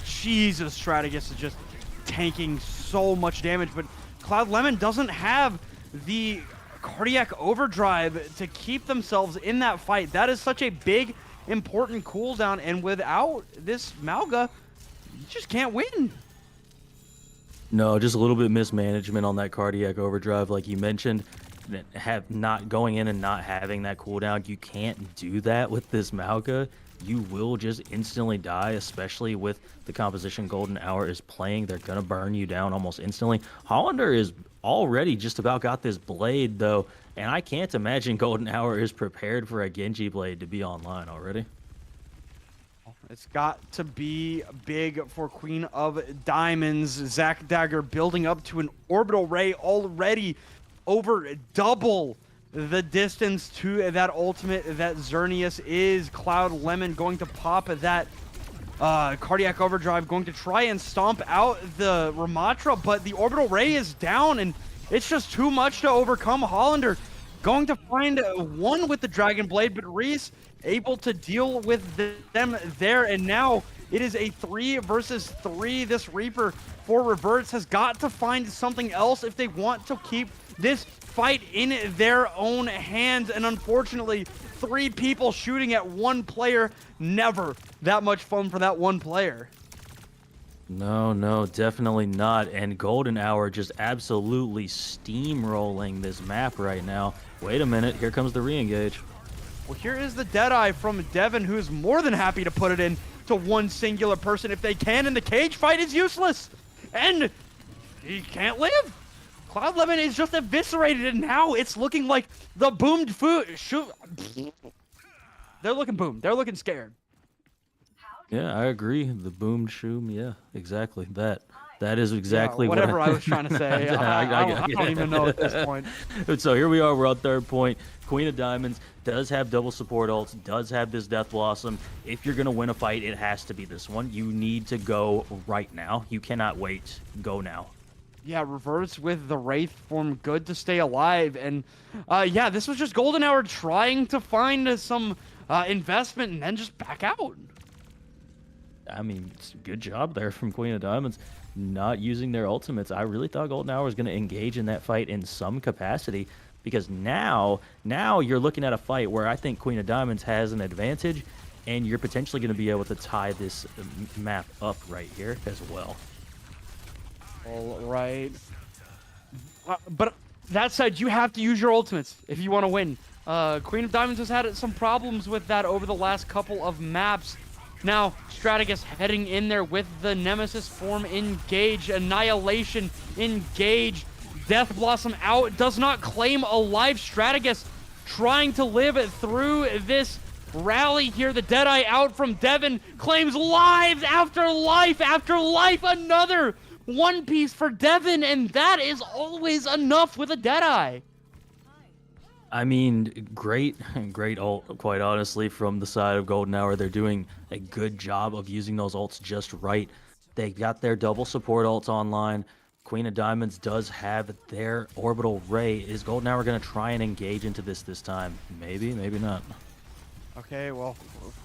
Jesus, Strategist is just tanking so much damage, but Cloud Lemon doesn't have the cardiac overdrive to keep themselves in that fight. That is such a big, important cooldown, and without this Malga, you just can't win. No, just a little bit mismanagement on that cardiac overdrive, like you mentioned. Not going in and not having that cooldown, you can't do that with this Malga. You will just instantly die, especially with the composition Golden Hour is playing. They're going to burn you down almost instantly. Hollander is already just about got this blade, though, and I can't imagine Golden Hour is prepared for a Genji blade to be online already. It's got to be big for Queen of Diamonds. Zac Dagger building up to an orbital ray already, over double the distance to that ultimate that Xerneas is. Cloud Lemon going to pop that cardiac overdrive, going to try and stomp out the Ramatra, but the orbital ray is down, and it's just too much to overcome. Hollander going to find one with the Dragon Blade, but Reese able to deal with them there, and now It is a 3 versus 3. This Reaper for Reverts has got to find something else if they want to keep this fight in their own hands. And unfortunately, 3 people shooting at 1 player, never that much fun for that 1 player. No, definitely not. And Golden Hour just absolutely steamrolling this map right now. Wait a minute, here comes the re-engage. Well, here is the Deadeye from Devin, who's more than happy to put it in to 1 singular person if they can, and the cage fight is useless. And he can't live. Cloud Lemon is just eviscerated, and now it's looking like the boomed food. They're looking boomed. They're looking scared. Yeah, I agree. The boomed shoom. Yeah, exactly. That is exactly whatever what I was trying to say. I don't even know at this point. So here we are. We're on 3rd point. Queen of Diamonds does have double support ults, does have this Death Blossom. If you're going to win a fight, it has to be this one. You need to go right now. You cannot wait. Go now. Yeah, Reverts with the Wraith form, good to stay alive. And yeah, this was just Golden Hour trying to find some investment and then just back out. I mean, it's a good job there from Queen of Diamonds, not using their ultimates. I really thought Golden Hour was going to engage in that fight in some capacity, because now you're looking at a fight where I think Queen of Diamonds has an advantage, and you're potentially going to be able to tie this map up right here as well. All right. But that said, you have to use your ultimates if you want to win. Queen of Diamonds has had some problems with that over the last couple of maps. Now, Strategus heading in there with the Nemesis form engage, Annihilation engage, Death Blossom out, does not claim a life. Strategus trying to live through this rally here. The Deadeye out from Devin claims lives after life after life. Another 1 piece for Devin, and that is always enough with a Deadeye. I mean, great ult, quite honestly, from the side of Golden Hour. They're doing a good job of using those ults just right. They got their double support ults online. Queen of Diamonds does have their orbital ray. Is Golden Hour going to try and engage into this time? Maybe, maybe not. Okay, well,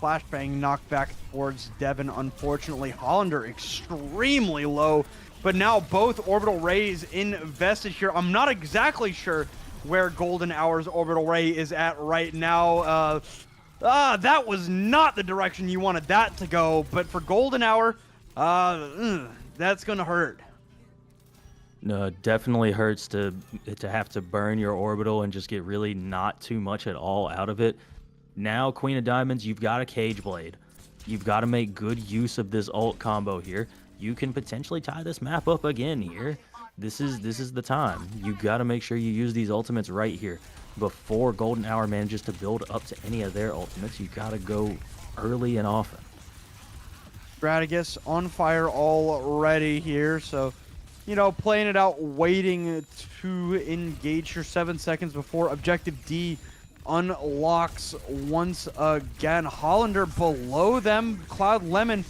flashbang knocked back towards Devin. Unfortunately, Hollander extremely low, but now both orbital rays invested here. I'm not exactly sure where Golden Hour's orbital ray is at right now. That was not the direction you wanted that to go, but for Golden Hour, that's gonna hurt. No, it definitely hurts to have to burn your orbital and just get really not too much at all out of it. Now, Queen of Diamonds, you've got a Cage Blade. You've got to make good use of this ult combo here. You can potentially tie this map up again here. This is the time. You got to make sure you use these ultimates right here before Golden Hour manages to build up to any of their ultimates. You got to go early and often. Strategus on fire already here, so, you know, playing it out, waiting to engage your 7 seconds before objective D unlocks once again. Hollander below them. Cloud Lemon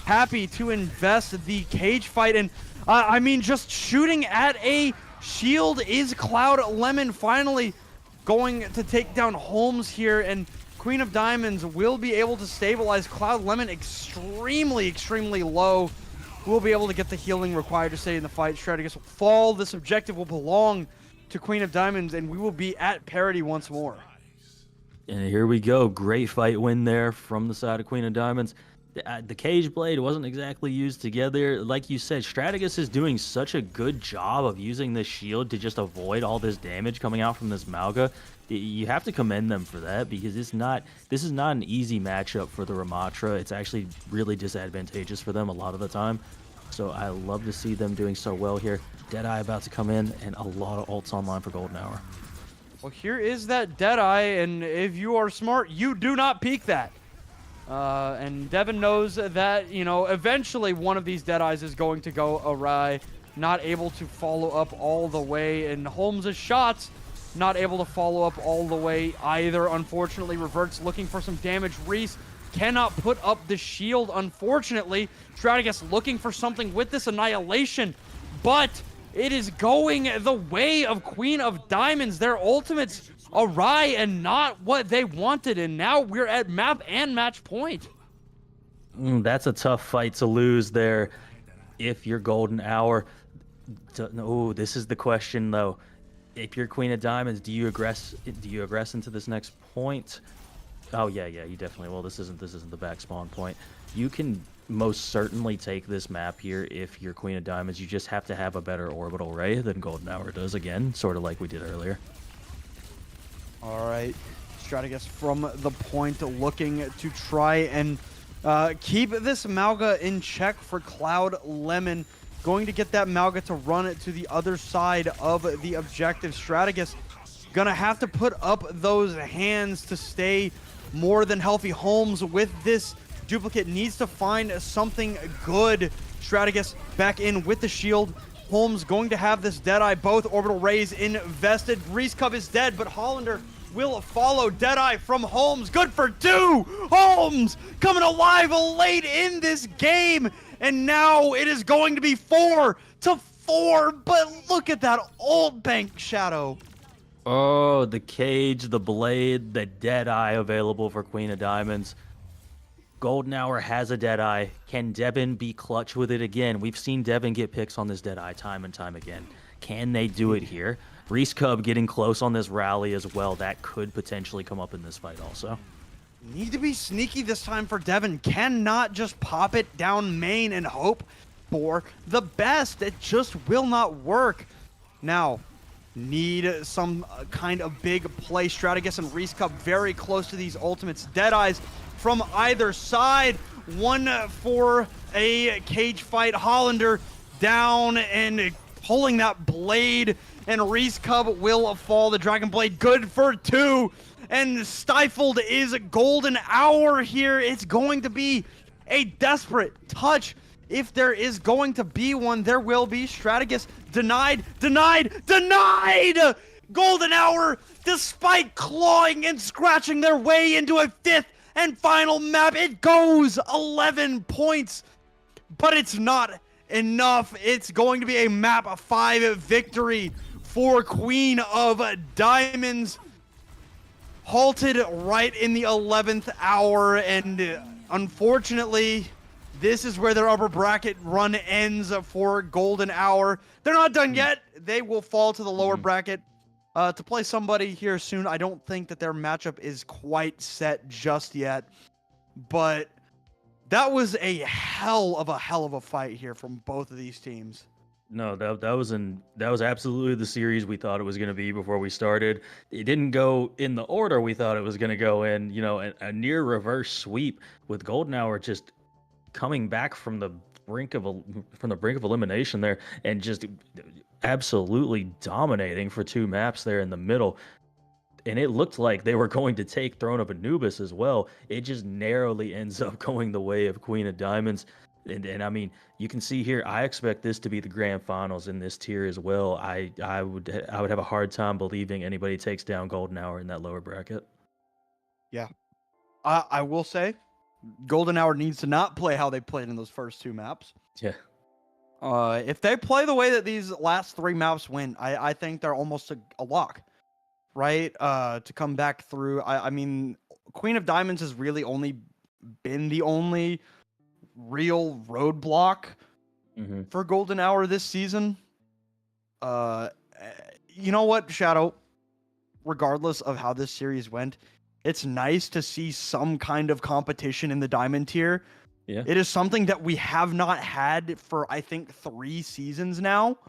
happy to invest the cage fight, and I mean, just shooting at a shield is Cloud Lemon finally going to take down Holmes here, and Queen of Diamonds will be able to stabilize Cloud Lemon extremely low. Will be able to get the healing required to stay in the fight. Strategus will fall. This objective will belong to Queen of Diamonds, and we will be at parity once more. And here we go. Great fight win there from the side of Queen of Diamonds. The Cage Blade wasn't exactly used together. Like you said, Strategus is doing such a good job of using this shield to just avoid all this damage coming out from this Malga. You have to commend them for that, because this is not an easy matchup for the Ramatra. It's actually really disadvantageous for them a lot of the time. So I love to see them doing so well here. Deadeye about to come in, and a lot of ults online for Golden Hour. Well, here is that Deadeye, and if you are smart, you do not peek that. And Devin knows that, you know, eventually one of these Deadeyes is going to go awry. Not able to follow up all the way, and Holmes' shots not able to follow up all the way either. Unfortunately, Reverts looking for some damage. Reese cannot put up the shield, unfortunately. Strategus looking for something with this Annihilation, but it is going the way of Queen of Diamonds. Their ultimates awry and not what they wanted, and now we're at map and match point. That's a tough fight to lose there if you're Golden Hour. Oh, this is the question though. If you're Queen of Diamonds, do you aggress into this next point? Oh yeah, you definitely will. This isn't the back spawn point. You can most certainly take this map here if you're Queen of Diamonds. You just have to have a better orbital ray than Golden Hour does, again, sort of like we did earlier. All right, Strategus from the point looking to try and keep this Malga in check for Cloud Lemon. Going to get that Malga to run it to the other side of the objective. Strategus gonna have to put up those hands to stay more than healthy. Holmes with this duplicate needs to find something good. Strategus back in with the shield. Holmes going to have this Deadeye, both orbital rays invested. Reese Cub is dead, but Hollander will follow. Deadeye from Holmes, good for 2! Holmes coming alive late in this game, and now it is going to be 4-4, but look at that old bank Shadow. Oh, the cage, the blade, the Deadeye available for Queen of Diamonds. Golden Hour has a Deadeye. Can Devin be clutch with it again? We've seen Devin get picks on this Deadeye time and time again. Can they do it here? Reese Cub getting close on this rally as well. That could potentially come up in this fight also. Need to be sneaky this time for Devin. Cannot just pop it down main and hope for the best. It just will not work. Now, need some kind of big play. Strategus and Reese Cub very close to these ultimates. Deadeyes from either side. One for a cage fight. Hollander down and pulling that blade, and Reese Cub will fall. The Dragon Blade good for 2, and stifled is Golden Hour here. It's going to be a desperate touch. If there is going to be one, there will be. Strategus denied. Golden Hour, despite clawing and scratching their way into a 5th and final map, it goes 11 points, but it's not enough. It's going to be a map 5 victory for Queen of Diamonds. Halted right in the 11th hour, and unfortunately, this is where their upper bracket run ends for Golden Hour. They're not done yet. They will fall to the lower bracket to play somebody here soon. I don't think that their matchup is quite set just yet, but that was a hell of a fight here from both of these teams. No, that was absolutely the series we thought it was going to be before we started. It didn't go in the order we thought it was going to go in. You know, a near reverse sweep with Golden Hour just coming back from the brink of elimination there and just absolutely dominating for 2 maps there in the middle. And it looked like they were going to take Throne of Anubis as well. It just narrowly ends up going the way of Queen of Diamonds. And I mean, you can see here, I expect this to be the grand finals in this tier as well. I would have a hard time believing anybody takes down Golden Hour in that lower bracket. Yeah. I will say, Golden Hour needs to not play how they played in those first 2 maps. Yeah. If they play the way that these last 3 maps went, I think they're almost a lock, right? To come back through. I mean, Queen of Diamonds has really only been the only real roadblock for Golden Hour this season. You know what, Shadow? Regardless of how this series went, it's nice to see some kind of competition in the Diamond tier. Yeah. It is something that we have not had for, I think, 3 seasons now.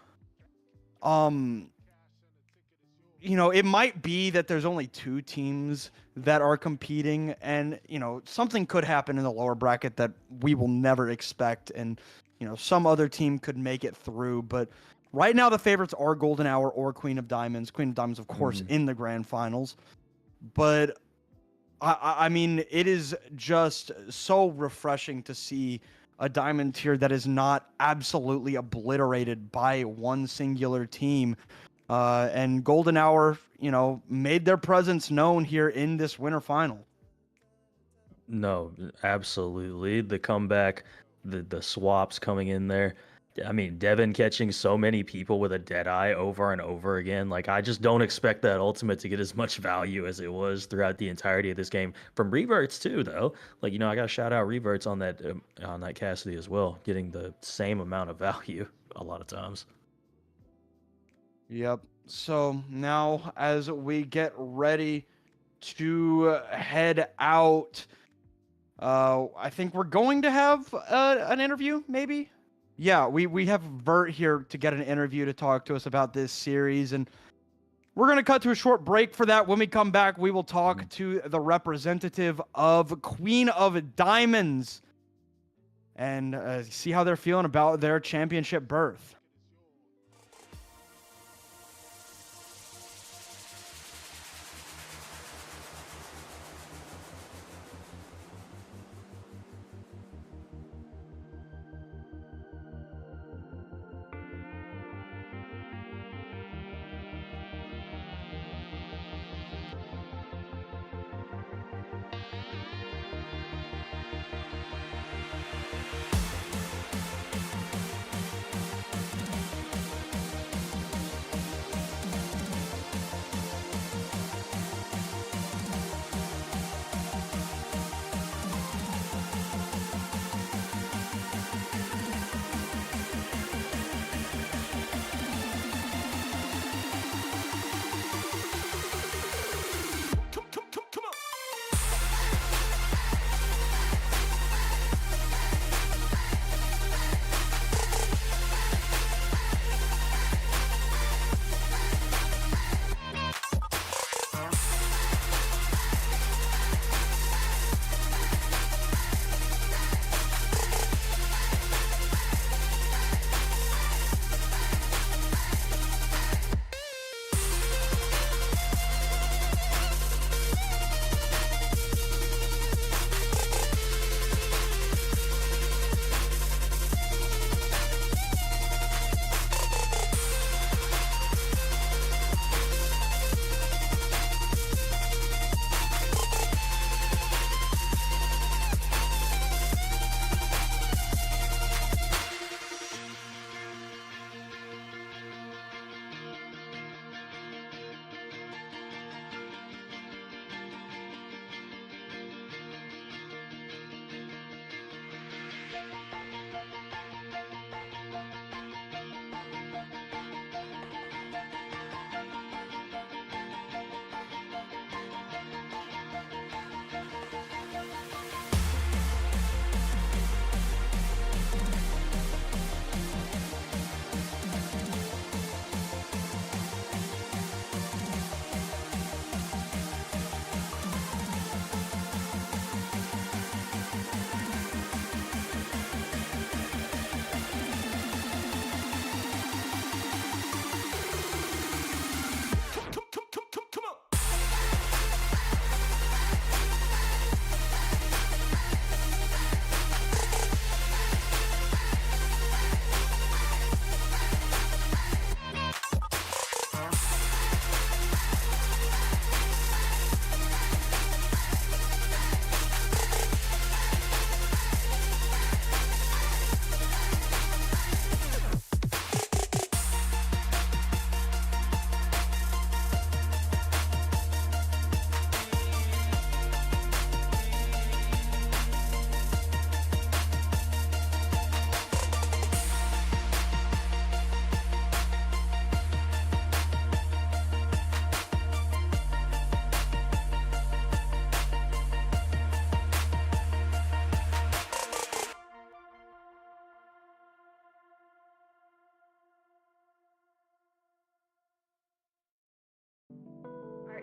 You know, it might be that there's only 2 teams that are competing, and, you know, something could happen in the lower bracket that we will never expect, and, you know, some other team could make it through. But right now, the favorites are Golden Hour or Queen of Diamonds. Queen of Diamonds, of course, in the grand finals. But I mean, it is just so refreshing to see a Diamond tier that is not absolutely obliterated by one singular team. And Golden Hour, you know, made their presence known here in this winter final. No, absolutely. The comeback, the swaps coming in there. I mean, Devin catching so many people with a dead eye over and over again. Like, I just don't expect that ultimate to get as much value as it was throughout the entirety of this game. From Reverts too, though. Like, I got to shout out Reverts on that Cassidy as well, getting the same amount of value a lot of times. Yep. So now as we get ready to head out, I think we're going to have an interview, maybe? Yeah, we have Vert here to get an interview to talk to us about this series, and we're going to cut to a short break for that. When we come back, we will talk to the representative of Queen of Diamonds and see how they're feeling about their championship berth.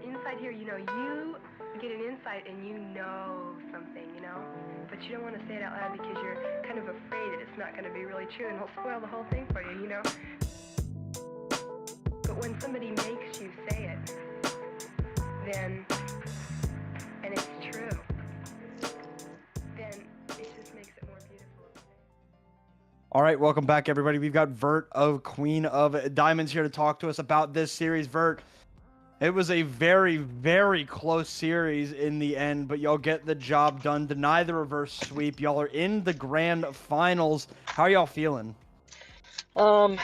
Inside here, you get an insight and you know something, but you don't want to say it out loud because you're kind of afraid that it's not going to be really true and it'll spoil the whole thing for you, But when somebody makes you say it, then, and it's true, then it just makes it more beautiful. All right, welcome back, everybody. We've got Vert of Queen of Diamonds here to talk to us about this series. Vert, it was a very, very close series in the end, but y'all get the job done. Deny the reverse sweep. Y'all are in the grand finals. How are y'all feeling? Um,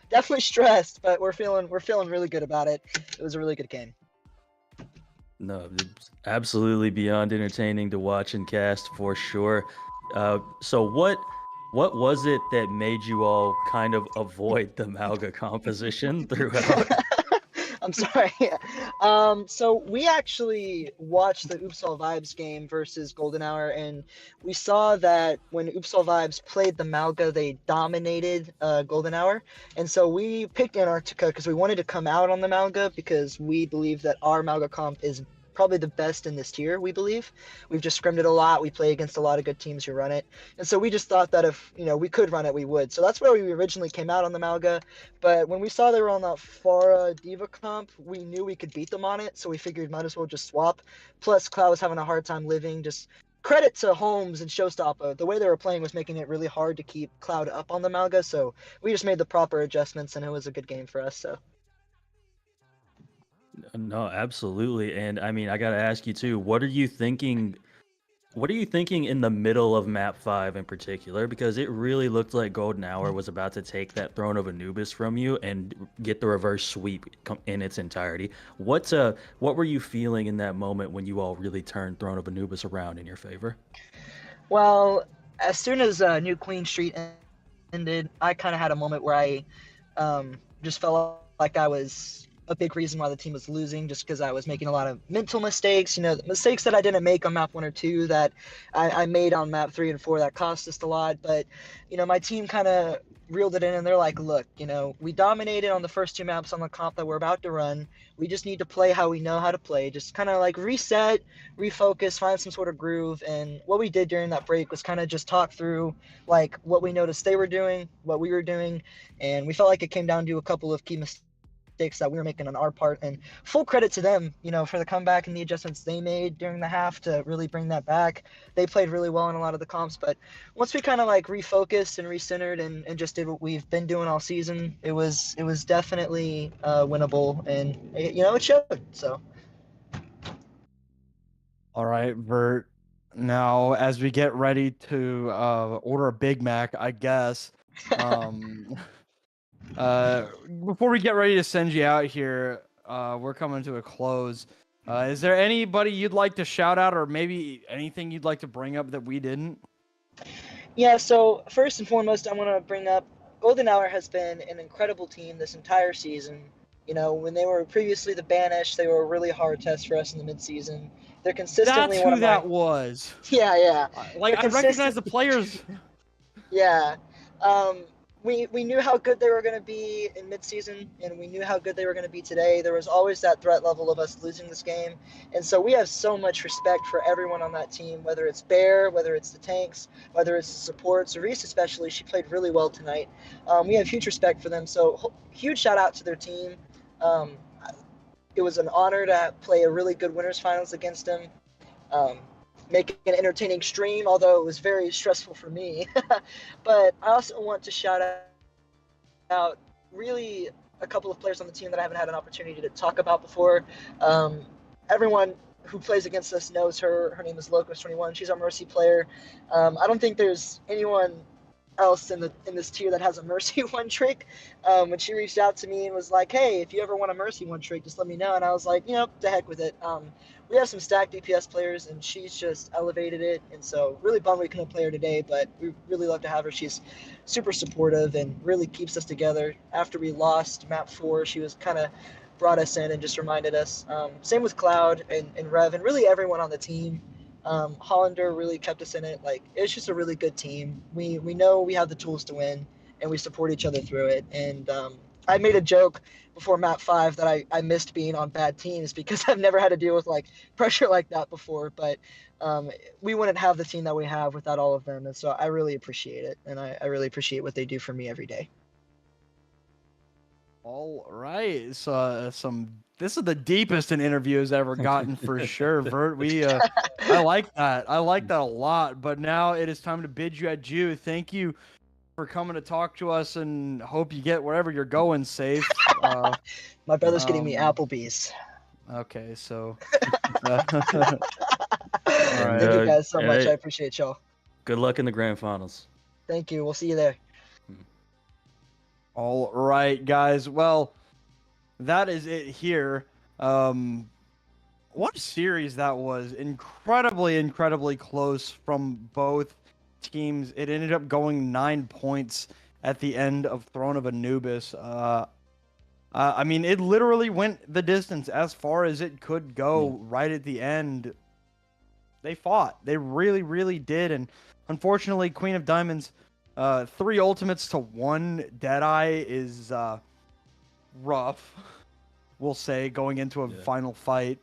definitely stressed, but we're feeling really good about it. It was a really good game. No, it's absolutely beyond entertaining to watch and cast for sure. So what was it that made you all kind of avoid the Malga composition throughout? I'm sorry. So we actually watched the Oops All Vibes game versus Golden Hour, and we saw that when Oops All Vibes played the Malga, they dominated Golden Hour. And so we picked Antarctica because we wanted to come out on the Malga because we believe that our Malga comp is probably the best in this tier, we believe. We've just scrimmed it a lot. We play against a lot of good teams who run it. And so we just thought that if, we could run it, we would. So that's where we originally came out on the Malga. But when we saw they were on that Pharah Diva comp, we knew we could beat them on it, so we figured might as well just swap. Plus, Cloud was having a hard time living. Just credit to Holmes and Showstopper. The way they were playing was making it really hard to keep Cloud up on the Malga, so we just made the proper adjustments, and it was a good game for us. So. No, absolutely. And I mean, I got to ask you too, what are you thinking? What are you thinking in the middle of map 5 in particular? Because it really looked like Golden Hour was about to take that Throne of Anubis from you and get the reverse sweep in its entirety. What were you feeling in that moment when you all really turned Throne of Anubis around in your favor? Well, as soon as New Queen Street ended, I kind of had a moment where I just felt like I was a big reason why the team was losing, just because I was making a lot of mental mistakes, mistakes that I didn't make on map 1 or 2 that I made on map 3 and 4 that cost us a lot. But, my team kind of reeled it in, and they're like, look, we dominated on the first 2 maps on the comp that we're about to run. We just need to play how we know how to play, just kind of like reset, refocus, find some sort of groove. And what we did during that break was kind of just talk through like what we noticed they were doing, what we were doing, and we felt like it came down to a couple of key mistakes that we were making on our part, and full credit to them, for the comeback and the adjustments they made during the half to really bring that back. They played really well in a lot of the comps, but once we kind of like refocused and recentered and just did what we've been doing all season, it was definitely winnable, and it showed. So. All right, Vert. Now, as we get ready to order a Big Mac, I guess. Before we get ready to send you out here, we're coming to a close. Is there anybody you'd like to shout out, or maybe anything you'd like to bring up that we didn't? Yeah, so first and foremost, I want to bring up Golden Hour has been an incredible team this entire season. When they were previously the Banished, they were a really hard test for us in the midseason. They're consistently That's one who of my... that was. Yeah. Like, I recognize the players. Yeah. We knew how good they were going to be in midseason, and we knew how good they were going to be today. There was always that threat level of us losing this game. And so we have so much respect for everyone on that team, whether it's Bear, whether it's the tanks, whether it's the supports. Reese especially, she played really well tonight. We have huge respect for them. So huge shout out to their team. It was an honor to play a really good winners finals against them. Make an entertaining stream, although it was very stressful for me. But I also want to shout out really a couple of players on the team that I haven't had an opportunity to talk about before. Everyone who plays against us knows her. Her name is Locust21. She's our Mercy player. I don't think there's anyone else in this tier that has a Mercy one trick. When she reached out to me and was like, hey, if you ever want a Mercy one trick, just let me know. And I was like, the heck with it. We have some stacked DPS players, and she's just elevated it. And so really bummed we couldn't play her today, but we really love to have her. She's super supportive and really keeps us together. After we lost map 4, she was kind of brought us in and just reminded us. Same with Cloud and Rev and really everyone on the team. Hollander really kept us in it. Like, it's just a really good team. We know we have the tools to win, and we support each other through it. And I made a joke before map 5 that I missed being on bad teams because I've never had to deal with like pressure like that before. But we wouldn't have the team that we have without all of them, and so I really appreciate it, and I really appreciate what they do for me every day. All right, so this is the deepest an interview has ever gotten for sure, Vert. I like that. I like that a lot. But now it is time to bid you adieu. Thank you for coming to talk to us, and hope you get wherever you're going safe. My brother's getting me Applebee's. Okay, so. Thank you guys so much. I appreciate y'all. Good luck in the grand finals. Thank you. We'll see you there. All right, guys. Well, that is it here. What a series that was. Incredibly close from both teams. It ended up going 9 points at the end of Throne of Anubis. I mean, it literally went the distance as far as it could go right at the end. They fought. They really did. And unfortunately, Queen of Diamonds, 3 ultimates to 1 Deadeye is rough, we'll say, going into a final fight.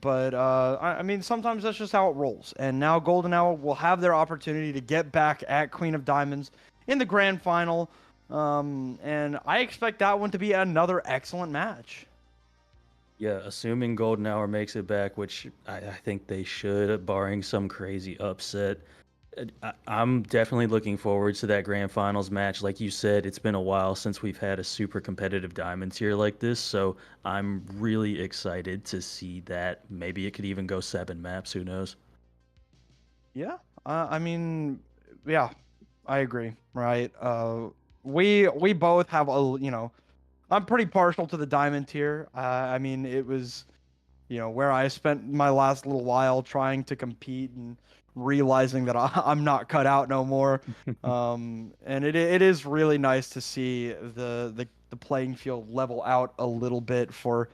But, I mean, sometimes that's just how it rolls. And now Golden Hour will have their opportunity to get back at Queen of Diamonds in the grand final. And I expect that one to be another excellent match. Yeah, assuming Golden Hour makes it back, which I think they should, barring some crazy upset. I'm definitely looking forward to that grand finals match. Like you said, it's been a while since we've had a super competitive diamond tier like this, so I'm really excited to see that. Maybe it could even go 7 maps, who knows? Yeah, I mean, yeah, I agree, right? We both have I'm pretty partial to the diamond tier. I mean, it was, where I spent my last little while trying to compete and realizing that I'm not cut out no more. And it is really nice to see the playing field level out a little bit for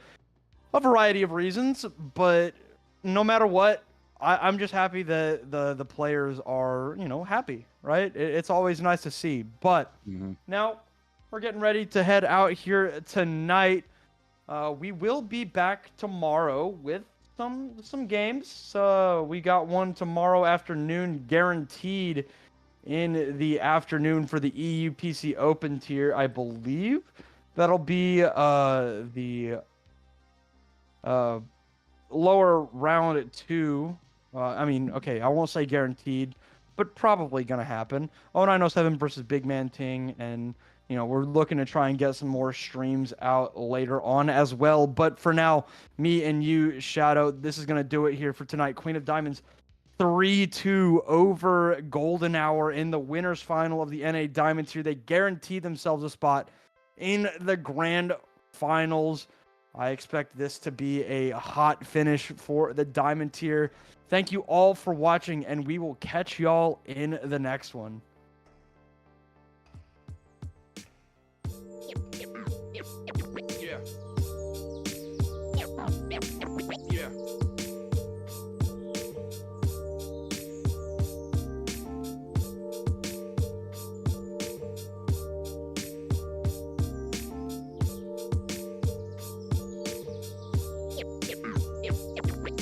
a variety of reasons. But no matter what, I'm just happy that the players are, happy, right? It's always nice to see. But now we're getting ready to head out here tonight. We will be back tomorrow with some games. We got one tomorrow afternoon guaranteed in the afternoon for the EU PC Open tier, I believe. That'll be the lower round 2. I mean, okay, I won't say guaranteed, but probably gonna happen. 0907 versus Big Man Ting, and we're looking to try and get some more streams out later on as well. But for now, me and you, Shadow, this is gonna do it here for tonight. Queen of Diamonds 3-2 over Golden Hour in the winners final of the NA Diamond tier. They guarantee themselves a spot in the grand finals. I expect this to be a hot finish for the Diamond tier. Thank you all for watching, and we will catch y'all in the next one. Yeah.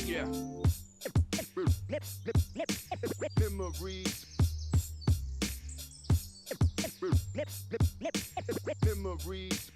Yeah. Memories. Memories.